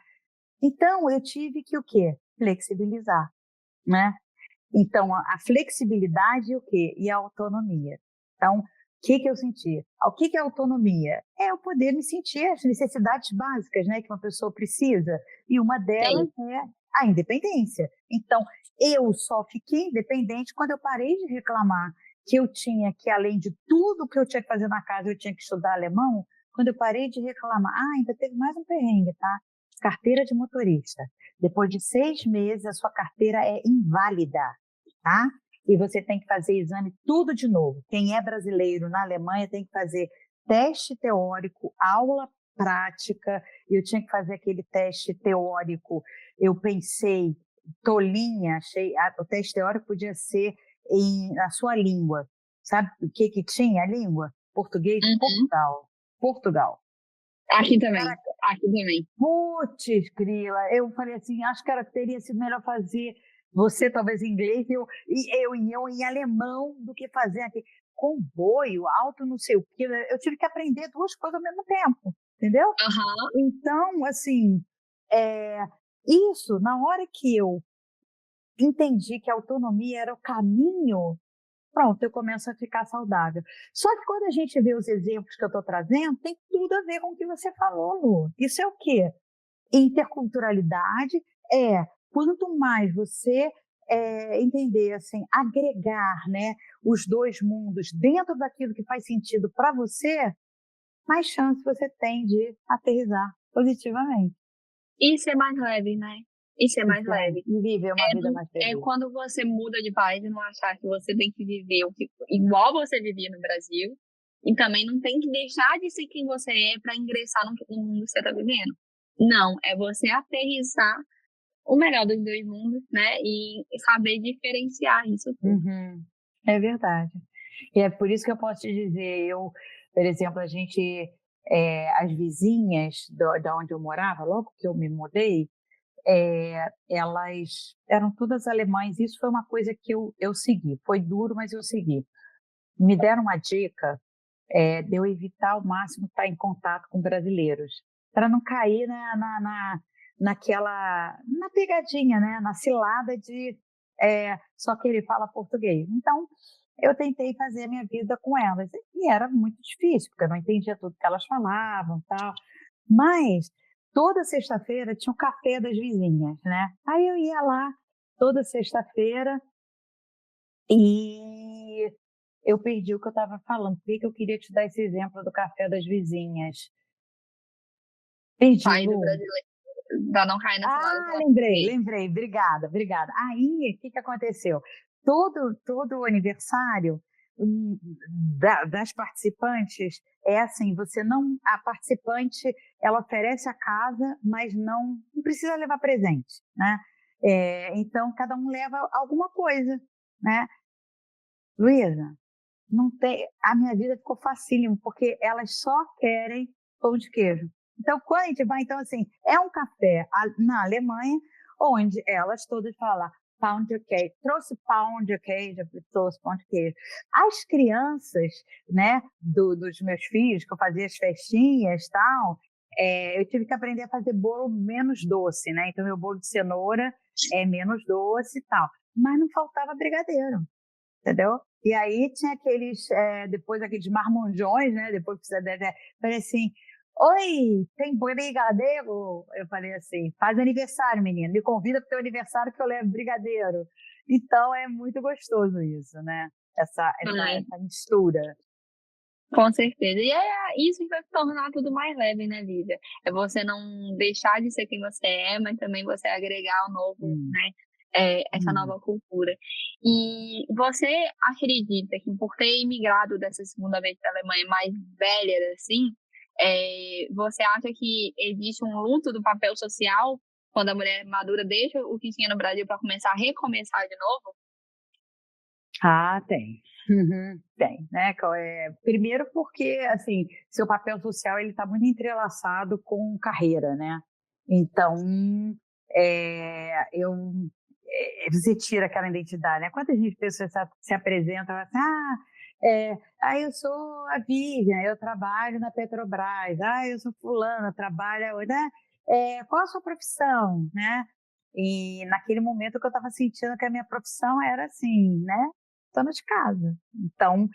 Então, eu tive que o quê? Flexibilizar, né? Então, a flexibilidade e o quê? E a autonomia. Então, o que eu senti? O que é autonomia? É eu poder me sentir as necessidades básicas, né, que uma pessoa precisa. E uma delas é a independência. Então, eu só fiquei independente quando eu parei de reclamar que eu tinha que, além de tudo que eu tinha que fazer na casa, eu tinha que estudar alemão. Quando eu parei de reclamar, ainda teve mais um perrengue, tá? Carteira de motorista. Depois de 6 meses, a sua carteira é inválida, tá? E você tem que fazer exame tudo de novo. Quem é brasileiro na Alemanha tem que fazer teste teórico, aula prática. Eu tinha que fazer aquele teste teórico. Eu pensei, tolinha, achei, o teste teórico podia ser na sua língua. Sabe o que tinha a língua? Português, Portugal. Aqui também. Putz, grila, eu falei assim, acho que teria sido melhor fazer você talvez em inglês e eu em alemão do que fazer aqui comboio, alto, não sei o quê. Eu tive que aprender 2 coisas ao mesmo tempo, entendeu? Então, assim, isso, na hora que eu entendi que a autonomia era o caminho, pronto, eu começo a ficar saudável. Só que quando a gente vê os exemplos que eu estou trazendo, tem tudo a ver com o que você falou, Lu. Isso é o quê? Interculturalidade quanto mais você entender, assim, agregar, né, os 2 mundos dentro daquilo que faz sentido para você, mais chance você tem de aterrissar positivamente. E ser mais leve, né? E ser mais leve. E viver uma vida mais feliz. É quando você muda de país e não achar que você tem que viver igual você vivia no Brasil. E também não tem que deixar de ser quem você é para ingressar no mundo que você está vivendo. Não, é você aterrissar o melhor dos 2 mundos, né? E saber diferenciar isso tudo. É verdade. E é por isso que eu posso te dizer, por exemplo, as vizinhas da onde eu morava, logo que eu me mudei, elas eram todas alemães. Isso foi uma coisa que eu segui. Foi duro, mas eu segui. Me deram uma dica de eu evitar ao máximo estar em contato com brasileiros, para não cair na pegadinha, né? Na cilada de só que ele fala português. Então, eu tentei fazer a minha vida com elas. E era muito difícil, porque eu não entendia tudo que elas falavam, tal. Mas toda sexta-feira tinha o café das vizinhas, né? Aí eu ia lá toda sexta-feira e eu perdi o que eu estava falando. Por que eu queria te dar esse exemplo do café das vizinhas? Perdi, Pai do Lu. brasileiro, pra não cair na cilada. Lembrei. Obrigada. Aí, o que aconteceu? Todo aniversário das participantes é assim, a participante, ela oferece a casa, mas não precisa levar presente, né? Então, cada um leva alguma coisa, né? Luísa, não tem, a minha vida ficou facílimo, porque elas só querem pão de queijo. Então, quando a gente vai, então, assim, é um café na Alemanha, onde elas todas falam pound de queijo, trouxe pound de queijo, trouxe pão de queijo. As crianças, né, dos meus filhos, que eu fazia as festinhas e tal, eu tive que aprender a fazer bolo menos doce, né? Então, meu bolo de cenoura é menos doce e tal. Mas não faltava brigadeiro, entendeu? E aí tinha depois aqueles marmanjões, né? Depois que você falei assim, oi, tem brigadeiro? Eu falei assim, faz aniversário, menina, me convida para o teu aniversário que eu levo brigadeiro. Então é muito gostoso isso, né? Essa mistura. Com certeza. E isso que vai tornar tudo mais leve na vida. É você não deixar de ser quem você é, mas também você agregar o novo, né? Essa nova cultura. E você acredita que por ter imigrado dessa segunda vez para a Alemanha mais velha, assim, você acha que existe um luto do papel social quando a mulher madura deixa o que tinha no Brasil para começar a recomeçar de novo? Ah, tem. Tem, né? Primeiro porque, assim, seu papel social ele está muito entrelaçado com carreira, né? Então, você tira aquela identidade, né? Quantas pessoas se apresentam e falam assim, eu sou a Vivian, eu trabalho na Petrobras, eu sou fulana, trabalho, né? Qual a sua profissão, né? E naquele momento que eu estava sentindo que a minha profissão era assim, né? Dona de casa. Então,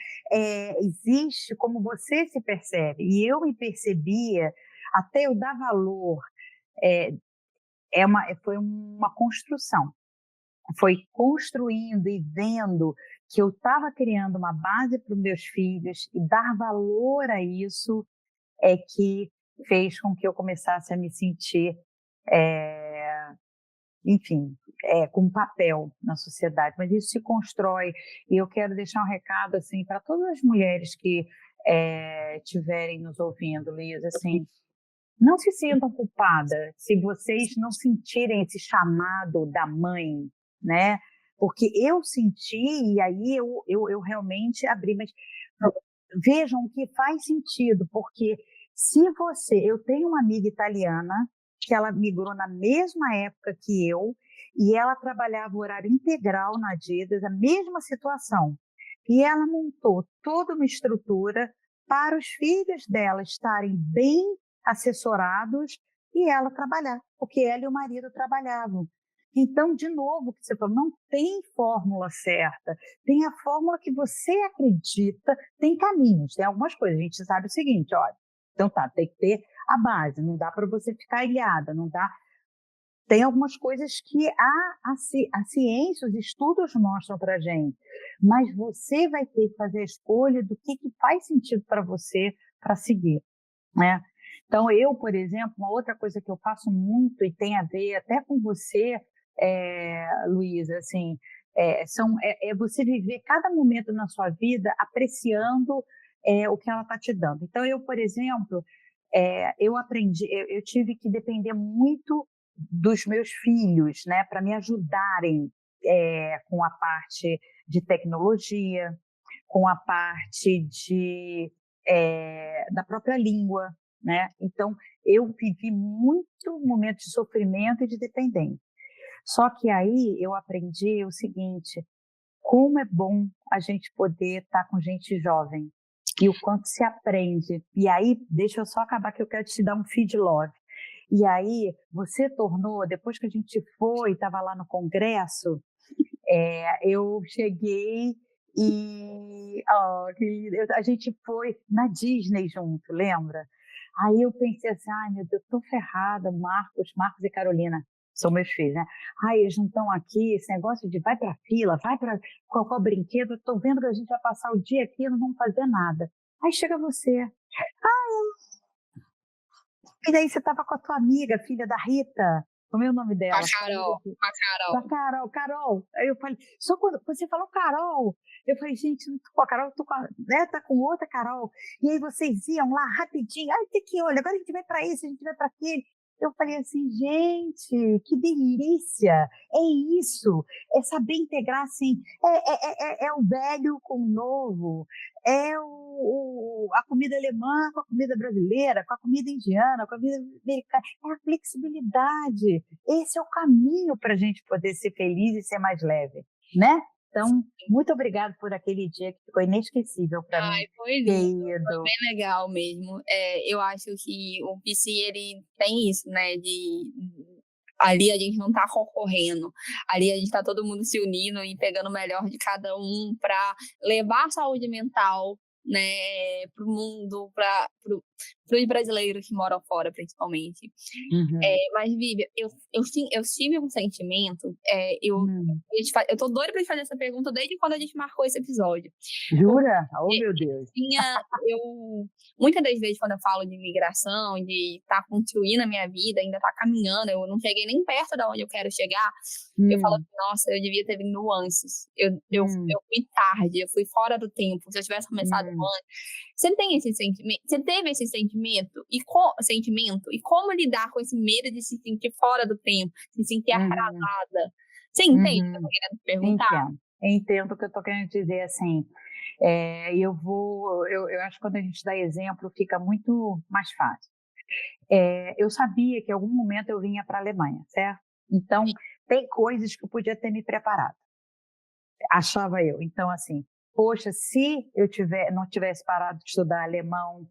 existe como você se percebe. E eu me percebia, até eu dar valor, foi uma construção. Foi construindo e vendo que eu estava criando uma base para os meus filhos e dar valor a isso é que fez com que eu começasse a me sentir, enfim, com papel na sociedade. Mas isso se constrói e eu quero deixar um recado assim para todas as mulheres que estiverem nos ouvindo, Luísa, assim, não se sintam culpadas se vocês não sentirem esse chamado da mãe, né? Porque eu senti e aí eu realmente abri, mas vejam que faz sentido, porque eu tenho uma amiga italiana que ela migrou na mesma época que eu e ela trabalhava horário integral na Adidas, a mesma situação. E ela montou toda uma estrutura para os filhos dela estarem bem assessorados e ela trabalhar, porque ela e o marido trabalhavam. Então, de novo, que você falou, não tem fórmula certa, tem a fórmula que você acredita, tem caminhos, tem algumas coisas. A gente sabe o seguinte, olha, então tem que ter a base, não dá para você ficar ilhada, não dá. Tem algumas coisas que a ciência, os estudos mostram para a gente, mas você vai ter que fazer a escolha do que faz sentido para você para seguir, né? Então, eu, por exemplo, uma outra coisa que eu faço muito e tem a ver até com você, Luísa, assim, você viver cada momento na sua vida apreciando o que ela está te dando. Então, eu, por exemplo, eu aprendi, eu tive que depender muito dos meus filhos, né, para me ajudarem com a parte de tecnologia, com a parte da própria língua, né? Então, eu vivi muito momento de sofrimento e de dependência. Só que aí eu aprendi o seguinte, como é bom a gente poder estar com gente jovem e o quanto se aprende. E aí, deixa eu só acabar que eu quero te dar um feed love. E aí, você tornou, depois que a gente foi, estava lá no congresso, eu cheguei e a gente foi na Disney junto, lembra? Aí eu pensei assim, ai meu Deus, tô ferrada, Marcos e Carolina, são meus filhos, né? Ai, eles não estão aqui, esse negócio de vai pra fila, vai pra qual brinquedo, tô vendo que a gente vai passar o dia aqui e não vamos fazer nada. Aí chega você, e daí você tava com a tua amiga, filha da Rita, como é o nome Com a dela? Carol, com a Carol. Da Carol. Aí eu falei, só quando você falou Carol, eu falei, gente, não tô com a Carol, tô com tá com outra Carol. E aí vocês iam lá rapidinho, ai, tem que olha, agora a gente vai para isso, a gente vai para aquele. Eu falei assim, gente, que delícia! É isso, é saber integrar assim, é o velho com o novo, é a comida alemã com a comida brasileira, com a comida indiana, com a comida americana, é a flexibilidade. Esse é o caminho para a gente poder ser feliz e ser mais leve, né? Então, muito obrigada por aquele dia que ficou inesquecível para mim. Foi lindo, foi bem legal mesmo. Eu acho que o PC, ele tem isso, né, ali a gente não tá concorrendo, ali a gente tá todo mundo se unindo e pegando o melhor de cada um para levar a saúde mental, né, pro mundo, pros brasileiros que moram fora, principalmente. Uhum. Mas, Vivian, eu tive um sentimento, eu tô doida pra te fazer essa pergunta desde quando a gente marcou esse episódio. Jura? Oh, meu Deus. Muitas das vezes, quando eu falo de imigração, de estar construindo a minha vida, ainda estar caminhando, eu não cheguei nem perto de onde eu quero chegar, eu falo assim, nossa, eu devia ter vindo antes. Eu fui tarde, eu fui fora do tempo. Se eu tivesse começado antes. Você tem esse sentimento? Você teve esse sentimento? E como lidar com esse medo de se sentir fora do tempo, se sentir atrasada? Você entende o que eu tô querendo perguntar? Entendo o que eu tô querendo dizer, assim. Eu acho que quando a gente dá exemplo, fica muito mais fácil. Eu sabia que em algum momento eu vinha para a Alemanha, certo? Então, tem coisas que eu podia ter me preparado. Achava eu. Então, assim, poxa, se eu não tivesse parado de estudar alemão,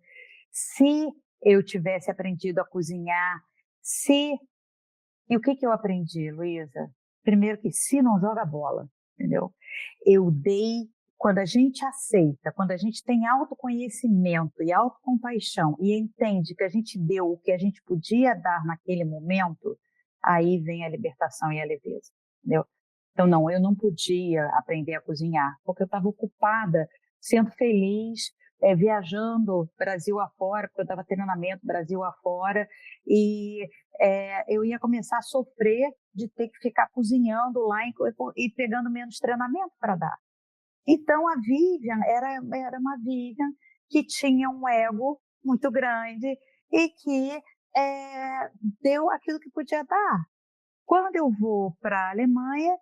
se eu tivesse aprendido a cozinhar, E o que eu aprendi, Luísa? Primeiro que se não joga bola, entendeu? Quando a gente aceita, quando a gente tem autoconhecimento e autocompaixão e entende que a gente deu o que a gente podia dar naquele momento, aí vem a libertação e a leveza, entendeu? Então, não, eu não podia aprender a cozinhar, porque eu estava ocupada, sendo feliz, viajando Brasil afora, porque eu dava treinamento Brasil afora, e eu ia começar a sofrer de ter que ficar cozinhando lá e pegando menos treinamento para dar. Então, a Vivian era uma Vivian que tinha um ego muito grande e que deu aquilo que podia dar. Quando eu vou para a Alemanha,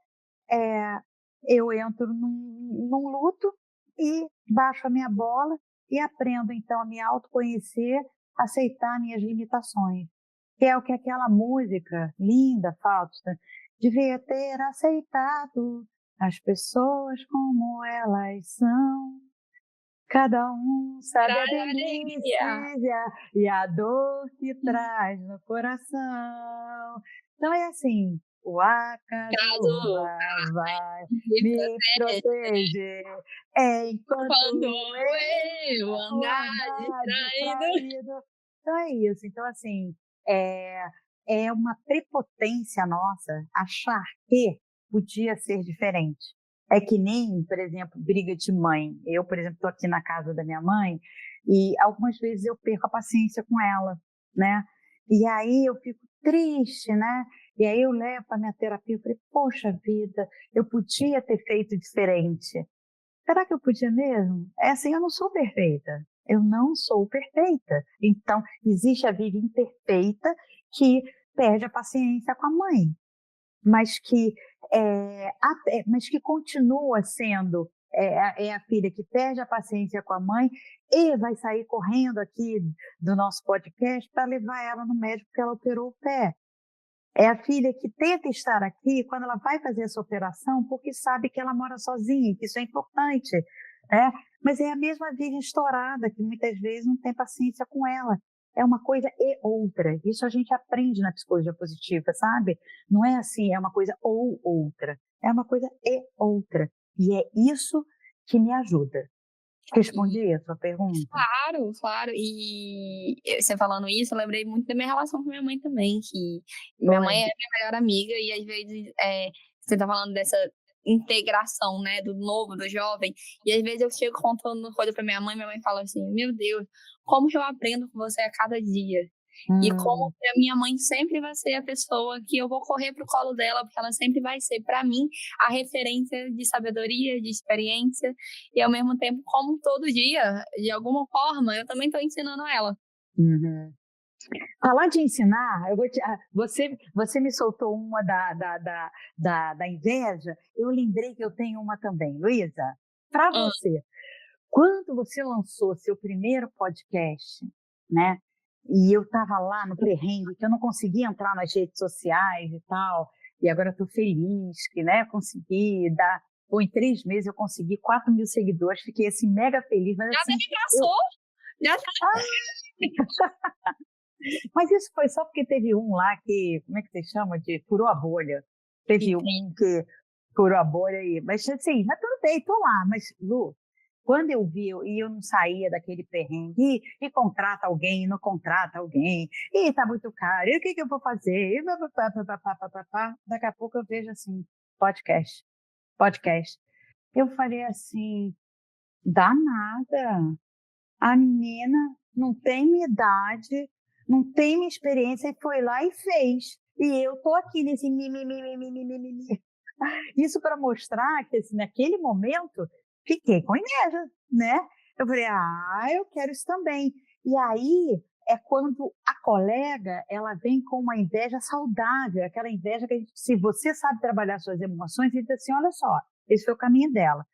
eu entro num luto e baixo a minha bola e aprendo, então, a me autoconhecer, aceitar minhas limitações. Que é o que aquela música linda, Fausta, devia ter aceitado as pessoas como elas são. Cada um sabe a delícia e a dor que traz no coração. Então é assim, o acaso vai me proteger enquanto eu andar distraído. Então é isso. Então, assim, é uma prepotência nossa achar que podia ser diferente. É que nem, por exemplo, briga de mãe. Eu, por exemplo, estou aqui na casa da minha mãe e algumas vezes eu perco a paciência com ela, né? E aí eu fico triste, né? E aí eu levo para minha terapia e falei, poxa vida, eu podia ter feito diferente. Será que eu podia mesmo? É assim, eu não sou perfeita. Eu não sou perfeita. Então, existe a vida imperfeita que perde a paciência com a mãe, mas que continua sendo a filha que perde a paciência com a mãe e vai sair correndo aqui do nosso podcast para levar ela no médico porque ela operou o pé. É a filha que tenta estar aqui quando ela vai fazer essa operação porque sabe que ela mora sozinha, que isso é importante. Mas é a mesma virgem estourada que muitas vezes não tem paciência com ela. é uma coisa e outra. Isso a gente aprende na psicologia positiva, sabe? Não é assim, é uma coisa ou outra. É uma coisa e outra. E é isso que me ajuda. Respondi a sua pergunta? Claro, claro. E você falando isso, eu lembrei muito da minha relação com minha mãe também, que minha mãe é minha melhor amiga e às vezes você tá falando dessa integração, né, do novo, do jovem, e às vezes eu chego contando coisa pra minha mãe fala assim, meu Deus, como que eu aprendo com você a cada dia? E como que a minha mãe sempre vai ser a pessoa que eu vou correr pro colo dela, porque ela sempre vai ser, para mim, a referência de sabedoria, de experiência, e ao mesmo tempo, como todo dia, de alguma forma, eu também estou ensinando ela. Uhum. Falar de ensinar, você me soltou uma da inveja, eu lembrei que eu tenho uma também. Luísa, para você, quando você lançou seu primeiro podcast, né? E eu estava lá no perrengue, que eu não conseguia entrar nas redes sociais e tal, e agora eu estou feliz que, né, consegui dar... Bom, em 3 meses eu consegui 4 mil seguidores, fiquei assim mega feliz. Mas, Já assim, me passou? Já tá. Mas isso foi só porque teve um lá que, como é que você chama? De furou a bolha. Teve um que furou a bolha aí. Mas assim, mas tudo bem, tô lá. Mas, Lu, quando eu vi, e eu não saía daquele perrengue, e contrata alguém, não contrata alguém, e tá muito caro, e o que eu vou fazer? E daqui a pouco eu vejo assim, podcast. Eu falei assim, dá nada. A menina não tem minha idade, não tem minha experiência, e foi lá e fez. E eu tô aqui nesse mimimi. Isso para mostrar que, assim, naquele momento, fiquei com inveja, né? Eu falei, eu quero isso também. E aí é quando a colega, ela vem com uma inveja saudável, aquela inveja que se você sabe trabalhar suas emoções, então assim, olha só, esse foi o caminho dela.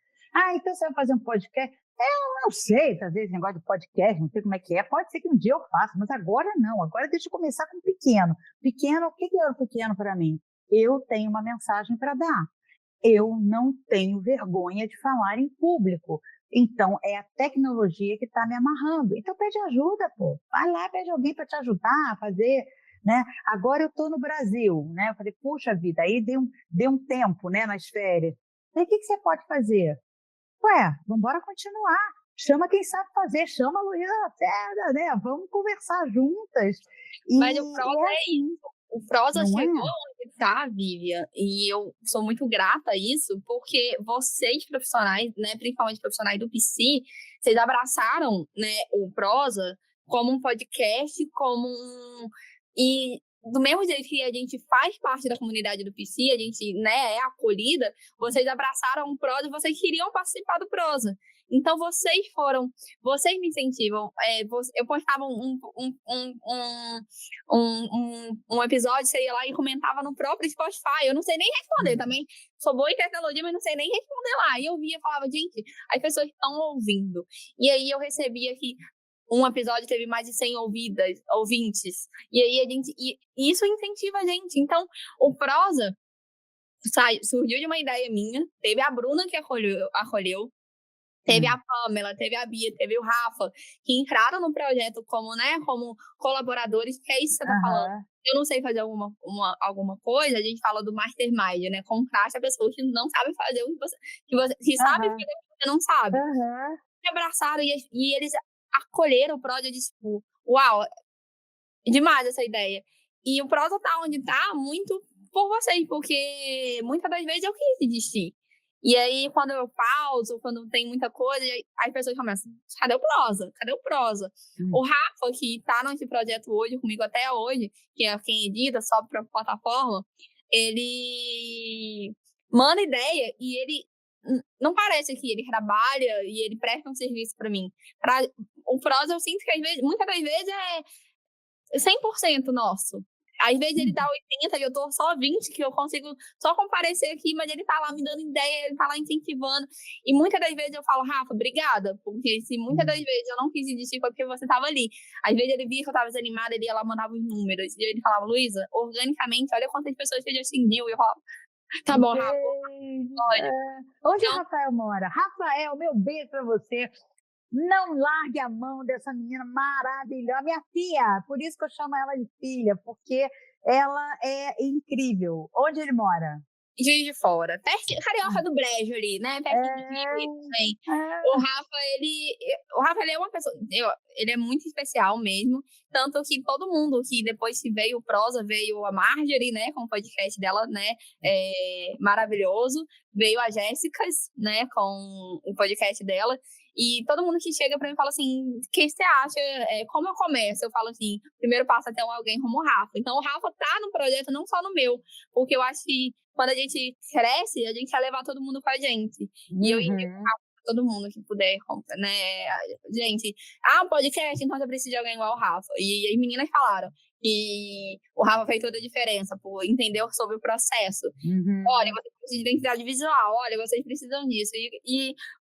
Então você vai fazer um podcast? Eu não sei, talvez negócio de podcast, não sei como é que é. Pode ser que um dia eu faça, mas agora não. Agora deixa eu começar com pequeno. Pequeno, o que é o pequeno para mim? Eu tenho uma mensagem para dar. Eu não tenho vergonha de falar em público. Então, é a tecnologia que está me amarrando. Então, pede ajuda, pô. Vai lá, pede alguém para te ajudar a fazer, né? Agora eu estou no Brasil, né? Eu falei, puxa vida, aí deu um tempo, né, nas férias. Aí, o que você pode fazer? Vamos embora continuar. Chama quem sabe fazer, chama a Luísa Lacerda, né? Vamos conversar juntas. Mas o prosa é isso. O prosa chegou onde está, Vivian, e eu sou muito grata a isso, porque vocês profissionais, né, principalmente profissionais do PC, vocês abraçaram, né, o prosa como um podcast, e do mesmo jeito que a gente faz parte da comunidade do PC, a gente, né, é acolhida, vocês abraçaram o prosa e vocês queriam participar do prosa. Então, vocês me incentivam. Eu postava um episódio, você ia lá e comentava no próprio Spotify. Eu não sei nem responder também. Sou boa em tecnologia, mas não sei nem responder lá. E eu via e falava, gente, as pessoas estão ouvindo. E aí eu recebia que um episódio teve mais de 100 ouvintes. E aí e isso incentiva a gente. Então, o prosa surgiu de uma ideia minha. Teve a Bruna que acolheu. Teve a Pamela, teve a Bia, teve o Rafa, que entraram no projeto como colaboradores, que é isso que você tá falando. Eu não sei fazer alguma coisa, a gente fala do mastermind, né? Contraste a pessoa que não sabe fazer o que sabe fazer o que você não sabe. Me abraçaram e eles acolheram o projeto de tipo, uau, demais essa ideia. E o projeto tá onde tá muito por vocês, porque muitas das vezes eu quis desistir. E aí, quando eu pauso, quando tem muita coisa, as pessoas começam, cadê o prosa? Cadê o prosa? O Rafa, que tá nesse projeto hoje, comigo até hoje, que é quem edita, sobe pra plataforma, ele manda ideia e ele não parece que ele trabalha e ele presta um serviço pra mim. O prosa, eu sinto que muitas das vezes é 100% nosso. Às vezes ele dá 80 e eu tô só 20, que eu consigo só comparecer aqui, mas ele tá lá me dando ideia, ele tá lá incentivando. E muitas das vezes eu falo, Rafa, obrigada, porque se muitas das vezes eu não quis desistir foi porque você tava ali. Às vezes ele via que eu tava desanimada, ele ia lá, mandava os números, e ele falava, Luísa, organicamente, olha quantas pessoas você já seguiu. E eu falava, tá bom, Rafa. Onde o Rafael mora? Rafael, meu beijo pra você. Não largue a mão dessa menina maravilhosa, minha filha, por isso que eu chamo ela de filha, porque ela é incrível. Onde ele mora? Juiz de Fora. Carioca do Brejo ali, né? Pertinho de É, mim também. é. O Rafa, ele é uma pessoa... ele é muito especial mesmo. Tanto que todo mundo que depois que veio o Prosa, veio a Marjorie, né? Com o podcast dela, né? Maravilhoso. Veio a Jéssicas, né? Com o podcast dela. E todo mundo que chega pra mim fala assim, o que você acha? Como eu começo? Eu falo assim, primeiro passo até alguém como o Rafa. Então o Rafa tá no projeto, não só no meu. Porque eu acho que quando a gente cresce, a gente quer levar todo mundo com a gente. E eu indico Uhum. pra todo mundo que puder, né? Gente, um podcast, então eu preciso de alguém igual o Rafa. E as meninas falaram que o Rafa fez toda a diferença, por entender sobre o processo. Olha, Uhum. vocês precisam de identidade visual, olha, vocês precisam disso.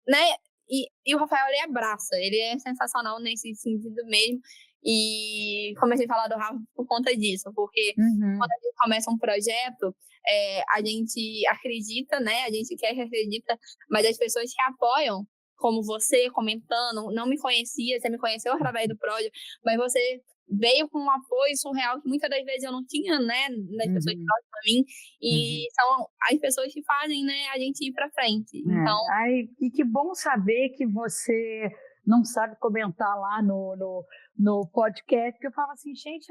Né? E o Rafael, ele abraça, ele é sensacional nesse sentido mesmo. E comecei a falar do Rafa por conta disso, porque Uhum. quando a gente começa um projeto, a gente acredita, né? A gente quer que acredita, mas as pessoas que apoiam, como você comentando, não me conhecia, você me conheceu através do projeto, mas você veio com um apoio surreal que muitas das vezes eu não tinha, né? Das pessoas Uhum. próximas a mim, e Uhum. são as pessoas que fazem, né, a gente ir para frente. Então, Ai, e que bom saber que você não sabe comentar lá no podcast, que eu falo assim, gente,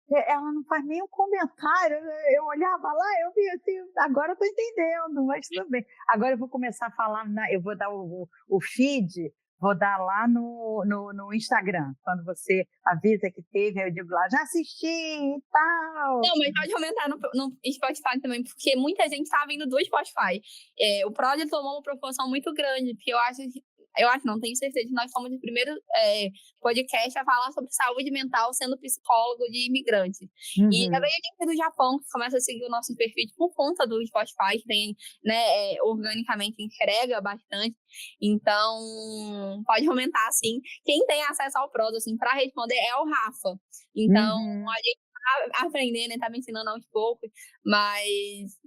ela não faz nenhum comentário. Eu olhava lá, eu vi assim, agora eu estou entendendo, mas tudo bem. Agora eu vou começar a falar, eu vou dar o feed, vou dar lá no Instagram, quando você avisa que teve, aí eu digo lá, já assisti e tal. não, mas pode aumentar no Spotify também, porque muita gente tá vindo do Spotify. O Prod tomou uma proporção muito grande, porque não tenho certeza, que nós fomos o primeiro podcast a falar sobre saúde mental sendo psicólogo de imigrante. E já Uhum. veio gente do Japão que começa a seguir o nosso perfil por conta do Spotify, que tem, né, organicamente entrega bastante. Então, pode aumentar, sim. Quem tem acesso ao Prod, assim, para responder é o Rafa. Então, Uhum. aprender, né? Tá me ensinando aos poucos, mas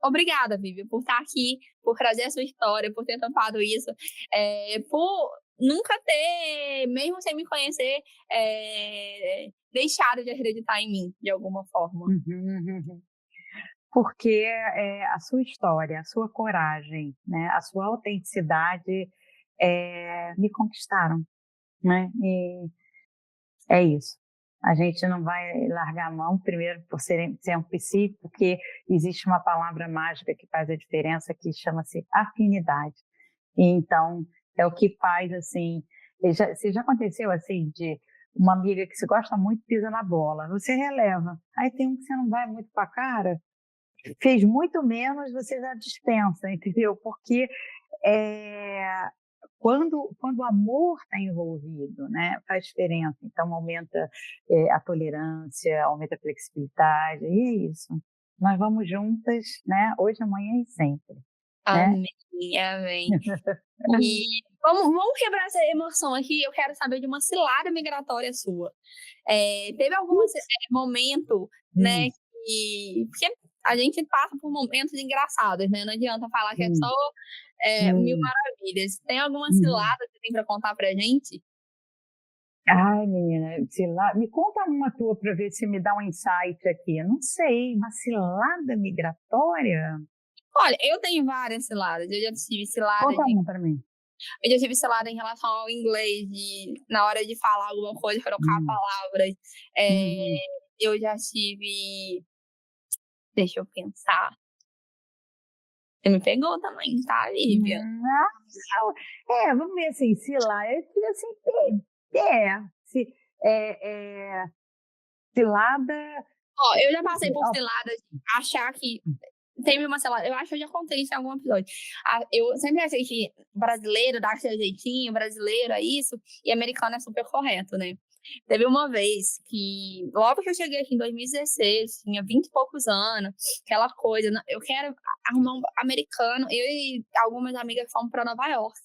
obrigada, Vivi, por estar aqui, por trazer a sua história, por ter topado isso, por nunca ter, mesmo sem me conhecer, deixado de acreditar em mim, de alguma forma. Uhum. Porque a sua história, a sua coragem, né, a sua autenticidade me conquistaram, né? E é isso. A gente não vai largar a mão, primeiro por ser um psi, porque existe uma palavra mágica que faz a diferença, que chama-se afinidade. E então, é o que faz, assim, se já aconteceu, assim, de uma amiga que você gosta muito pisa na bola, você releva. Aí tem um que você não vai muito com a cara, fez muito menos, você já dispensa, entendeu? Porque é, quando o amor está envolvido, né, faz diferença. Então, aumenta a tolerância, aumenta a flexibilidade, e é isso. Nós vamos juntas, né, hoje, amanhã e sempre, né? Amém, amém. E vamos quebrar essa emoção aqui. Eu quero saber de uma cilada migratória sua. Teve algum momento, né, Hum, porque a gente passa por momentos engraçados, né? Não adianta falar que é só hum, mil hum, maravilhas. Tem alguma hum. cilada que você tem para contar pra gente? Ai, menina, sei lá, me conta uma tua para ver se me dá um insight aqui. Eu não sei, uma cilada migratória? Olha, eu tenho várias ciladas. Eu já tive cilada Conta uma para mim. eu já tive cilada em relação ao inglês, na hora de falar alguma coisa, trocar Hum, palavras. É, uhum. eu já tive. Deixa eu pensar. Você me pegou também, tá, Lívia? Vamos ver assim, se lá, eu diria assim, se, é, é, cilada, Ó, eu já passei por ó, ciladas de achar que. Teve uma cilada, eu acho que eu já contei isso em algum episódio. Eu sempre achei que brasileiro dá seu jeitinho, brasileiro é isso, e americano é super correto, né? Teve uma vez que, logo que eu cheguei aqui em 2016, tinha 20 e poucos anos, aquela coisa, né? Eu quero arrumar um americano, eu e algumas amigas fomos para Nova York.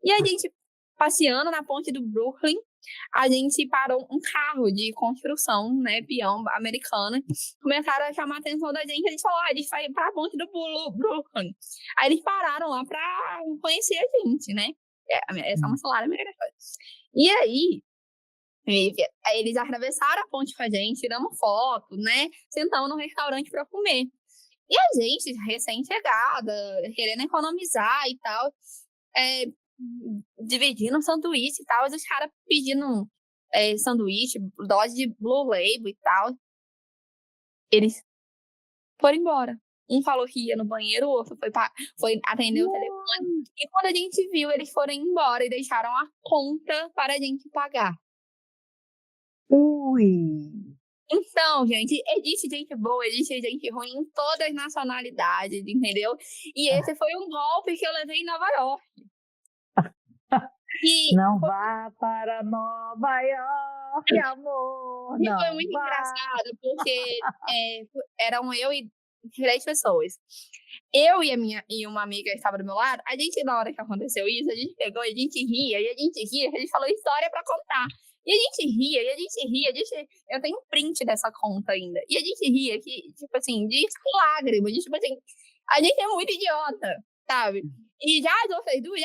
E a gente, passeando na ponte do Brooklyn, a gente parou um carro de construção, né, peão americana, começaram a chamar a atenção da gente, a gente falou, a gente vai pra ponte do Brooklyn. Aí eles pararam lá pra conhecer a gente, né? Essa é uma salada mega gostosa. E aí, eles atravessaram a ponte com a gente, tiramos foto, né? Sentamos no restaurante pra comer. E a gente, recém-chegada, querendo economizar e tal, dividindo um sanduíche e tal, os caras pedindo sanduíche, dose de Blue Label e tal. Eles foram embora. Um falou que ia no banheiro, o outro foi atender o telefone. E quando a gente viu, eles foram embora e deixaram a conta para a gente pagar. Ui! Então, gente, existe gente boa, existe gente ruim em todas as nacionalidades, entendeu? E esse foi um golpe que eu levei em Nova York. E não vá para Nova York, amor. E foi muito engraçado, porque eram eu e 3 pessoas. Eu e uma amiga que estava do meu lado, a gente, na hora que aconteceu isso, a gente pegou e a gente ria, a gente falou história pra contar. E a gente ria, eu tenho um print dessa conta ainda. E a gente ria, que, tipo assim, de lágrimas, tipo assim, a gente é muito idiota, sabe? E já as outras duas,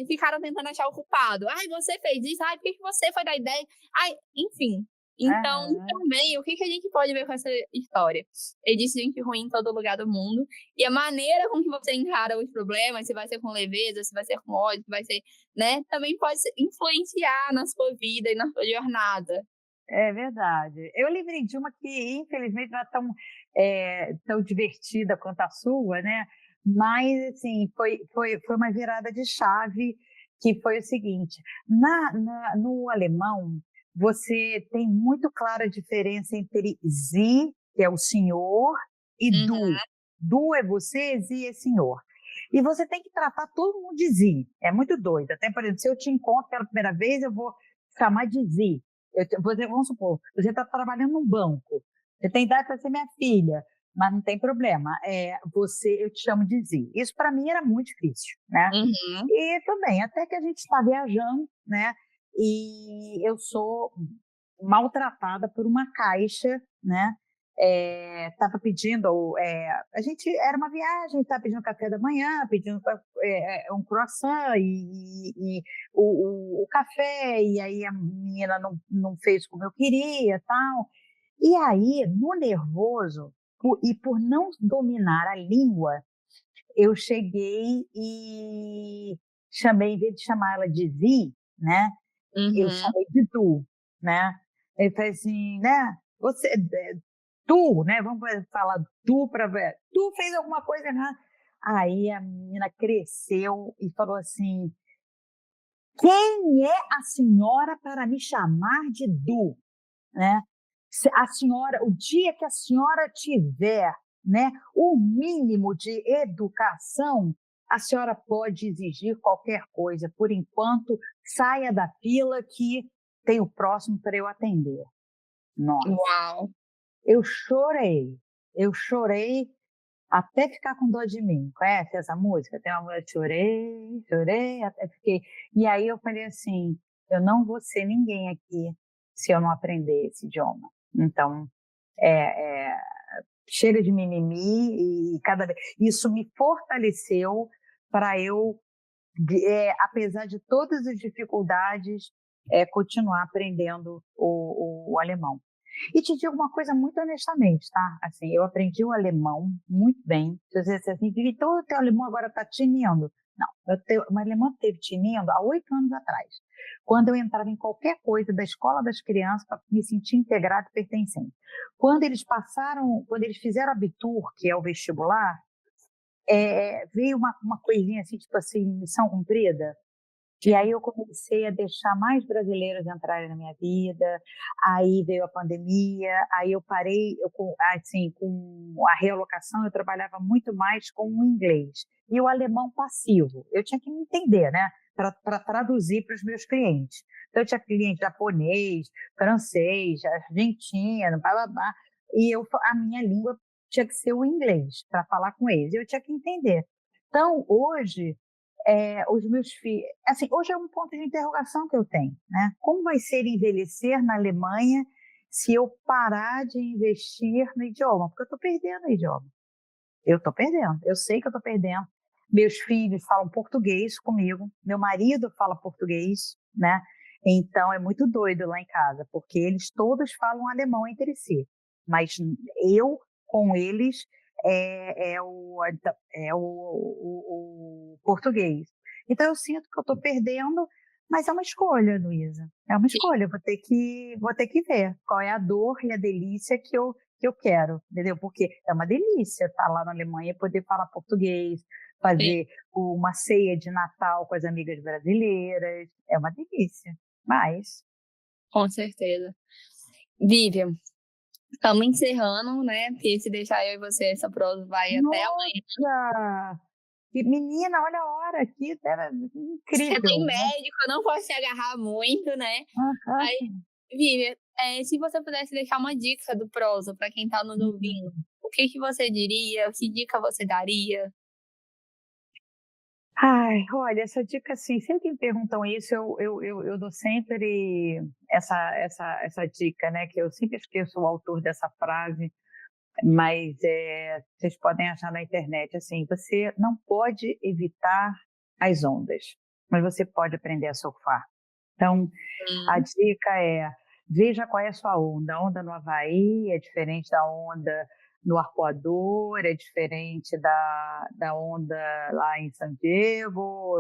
ficaram tentando achar o culpado. Ai, você fez isso, ai, por que você foi da ideia? Ai, enfim. Então, também, o que a gente pode ver com essa história? Existe gente ruim em todo lugar do mundo, e a maneira com que você encara os problemas, se vai ser com leveza, se vai ser com ódio, se vai ser, né, também pode influenciar na sua vida e na sua jornada. É verdade. Eu lembrei de uma que, infelizmente, não é tão divertida quanto a sua, né? Mas, assim, foi uma virada de chave, que foi o seguinte. No alemão, você tem muito clara a diferença entre Sie, que é o senhor, e Du. Du é você, Sie é senhor. E você tem que tratar todo mundo de Sie. É muito doido. Até, por exemplo, se eu te encontro pela primeira vez, eu vou chamar de Sie. Vamos supor, você está trabalhando num banco, você tem idade para ser minha filha, mas não tem problema, eu te chamo de Zi. Isso para mim era muito difícil, né? E também, até que a gente está viajando, né? E eu sou maltratada por uma caixa, né? Estava pedindo, a gente era uma viagem, estava pedindo café da manhã, pedindo um croissant e o café, e aí a menina não fez como eu queria, tal. E aí, no nervoso, por não dominar a língua, eu cheguei e chamei, em vez de chamar ela de Zi, né? Eu chamei de Tu, né? Ele falei assim, né? Tu, né? Vamos falar tu para ver. Tu fez alguma coisa errada. Aí a menina cresceu e falou assim: quem é a senhora para me chamar de Du, né? A senhora, o dia que a senhora tiver, né, o mínimo de educação, a senhora pode exigir qualquer coisa. Por enquanto, saia da fila que tem o próximo para eu atender. Nossa. Uau! Eu chorei até ficar com dor de mim. Conhece essa música? Tem uma música, chorei, até fiquei. E aí eu falei assim, eu não vou ser ninguém aqui se eu não aprender esse idioma. Então, chega de mimimi, e cada vez isso me fortaleceu para eu, apesar de todas as dificuldades, continuar aprendendo o alemão. E te digo uma coisa muito honestamente, tá? Assim, eu aprendi o alemão muito bem. Se você disser assim, então o teu alemão agora está tinindo. Não, o alemão teve tinindo há 8 anos atrás, quando eu entrava em qualquer coisa da escola das crianças para me sentir integrado e pertencente. Quando eles fizeram o Abitur, que é o vestibular, veio uma coisinha assim, tipo assim, missão cumprida. E aí eu comecei a deixar mais brasileiros entrarem na minha vida, aí veio a pandemia, aí eu parei, com a realocação eu trabalhava muito mais com o inglês e o alemão passivo. Eu tinha que me entender, né, para traduzir para os meus clientes. Então eu tinha cliente japonês, francês, argentino, blá, blá, blá, e a minha língua tinha que ser o inglês para falar com eles, eu tinha que entender. Então, hoje, os meus filhos... Assim, hoje é um ponto de interrogação que eu tenho, né? Como vai ser envelhecer na Alemanha se eu parar de investir no idioma? Porque eu estou perdendo o idioma. Eu estou perdendo. Eu sei que eu estou perdendo. Meus filhos falam português comigo, meu marido fala português, né? Então é muito doido lá em casa, porque eles todos falam alemão entre si, mas eu com eles é o português. Então eu sinto que eu estou perdendo, mas é uma escolha, Luísa. É uma Sim, escolha. Vou ter que ver qual é a dor e a delícia que eu quero, entendeu? Porque é uma delícia estar lá na Alemanha e poder falar português, sim, fazer uma ceia de Natal com as amigas brasileiras. É uma delícia. Mas, com certeza. Vivian, estamos encerrando, né? Porque se deixar eu e você, essa prosa vai até amanhã. nossa! Menina, olha a hora aqui, era Você tem incrível, né? médico, eu não posso te agarrar muito, né? Aham. Aí, Vivian, se você pudesse deixar uma dica do prosa para quem está nos ouvindo, o que que você diria? Que dica você daria? Ai, olha, essa dica assim, sempre que me perguntam isso, eu dou sempre essa dica, né? Que eu sempre esqueço o autor dessa frase, mas vocês podem achar na internet, assim, você não pode evitar as ondas, mas você pode aprender a surfar. Então, a Hum, dica é: veja qual é a sua onda. A onda no Havaí é diferente da onda no Arpoador, é diferente da onda lá em San Diego,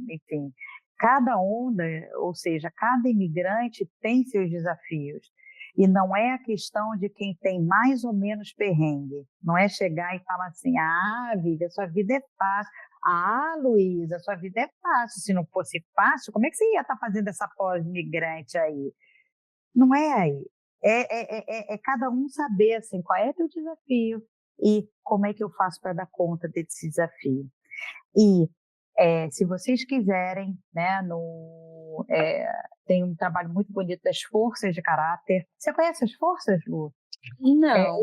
enfim. Cada onda, ou seja, cada imigrante tem seus desafios. E não é a questão de quem tem mais ou menos perrengue. Não é chegar e falar assim: ah, Vivi, sua vida é fácil. Ah, Luísa, sua vida é fácil. Se não fosse fácil, como é que você ia estar fazendo essa pós-migrante aí? Não é aí. É cada um saber assim, qual é o teu desafio e como é que eu faço para dar conta desse desafio. E se vocês quiserem, né, tem um trabalho muito bonito das forças de caráter. Você conhece as forças, Lu? não.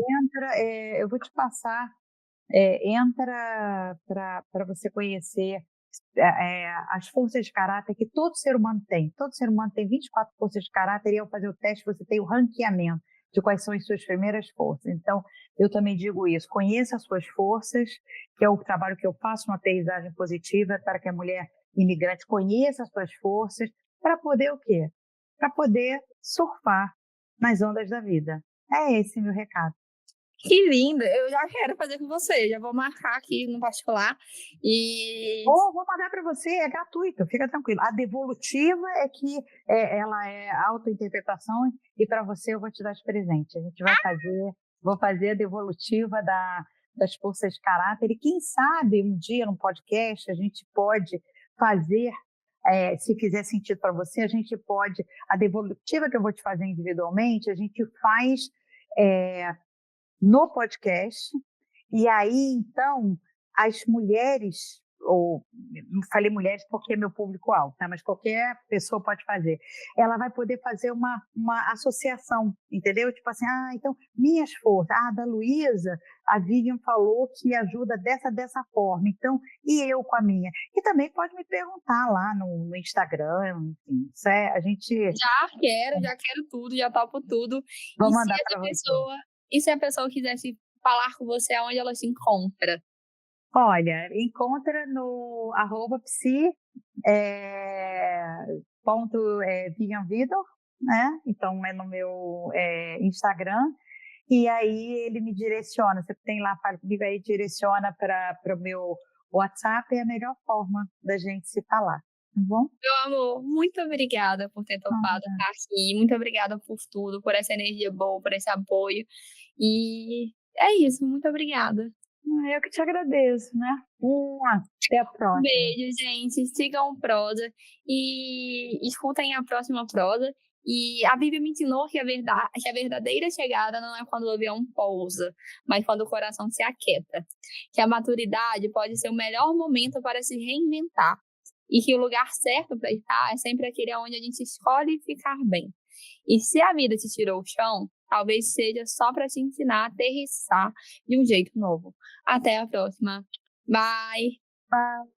Eu vou te passar, entra para você conhecer as forças de caráter que todo ser humano tem. Todo ser humano tem 24 forças de caráter e ao fazer o teste você tem o ranqueamento de quais são as suas primeiras forças. Então, eu também digo isso, conheça as suas forças, que é o trabalho que eu faço na aterrissagem positiva, para que a mulher imigrante conheça as suas forças, para poder o quê? Para poder surfar nas ondas da vida. É esse meu recado. Que lindo! Eu já quero fazer com você. Já vou marcar aqui no particular. E Ou vou mandar para você, é gratuito, fica tranquilo. A devolutiva é que ela é autointerpretação e para você eu vou te dar de presente. Vou fazer a devolutiva das forças de caráter e quem sabe um dia no podcast a gente pode fazer, se fizer sentido para você, a devolutiva que eu vou te fazer individualmente, a gente faz no podcast. E aí, então, as mulheres, ou não falei mulheres porque é meu público-alvo, tá? Mas qualquer pessoa pode fazer. Ela vai poder fazer uma associação, entendeu? Tipo assim, então, minhas forças. Da Luísa, a Vivian falou que ajuda dessa forma. Então, e eu com a minha? E também pode me perguntar lá no Instagram, enfim. já quero tudo, já topo tudo. Vou E se mandar essa para você. pessoa, e se a pessoa quisesse falar com você, aonde ela se encontra? Olha, encontra no @psi, Vivian Vidor, né? Então é no meu Instagram. E aí ele me direciona. Você tem lá, fala comigo, aí direciona para o meu WhatsApp. É a melhor forma da gente se falar, tá bom? Meu amor, muito obrigada por ter topado estar aqui. Muito obrigada por tudo, por essa energia boa, por esse apoio. E é isso, muito obrigada. Eu que te agradeço, né? Até a Um próxima. beijo, gente. Sigam o prosa e escutem a próxima prosa. E a Bíblia me ensinou que a verdadeira chegada não é quando o avião pousa, mas quando o coração se aquieta. Que a maturidade pode ser o melhor momento para se reinventar. E que o lugar certo para estar é sempre aquele onde a gente escolhe ficar bem. E se a vida te tirou o chão, talvez seja só para te ensinar a aterrissar de um jeito novo. Até a próxima. Bye!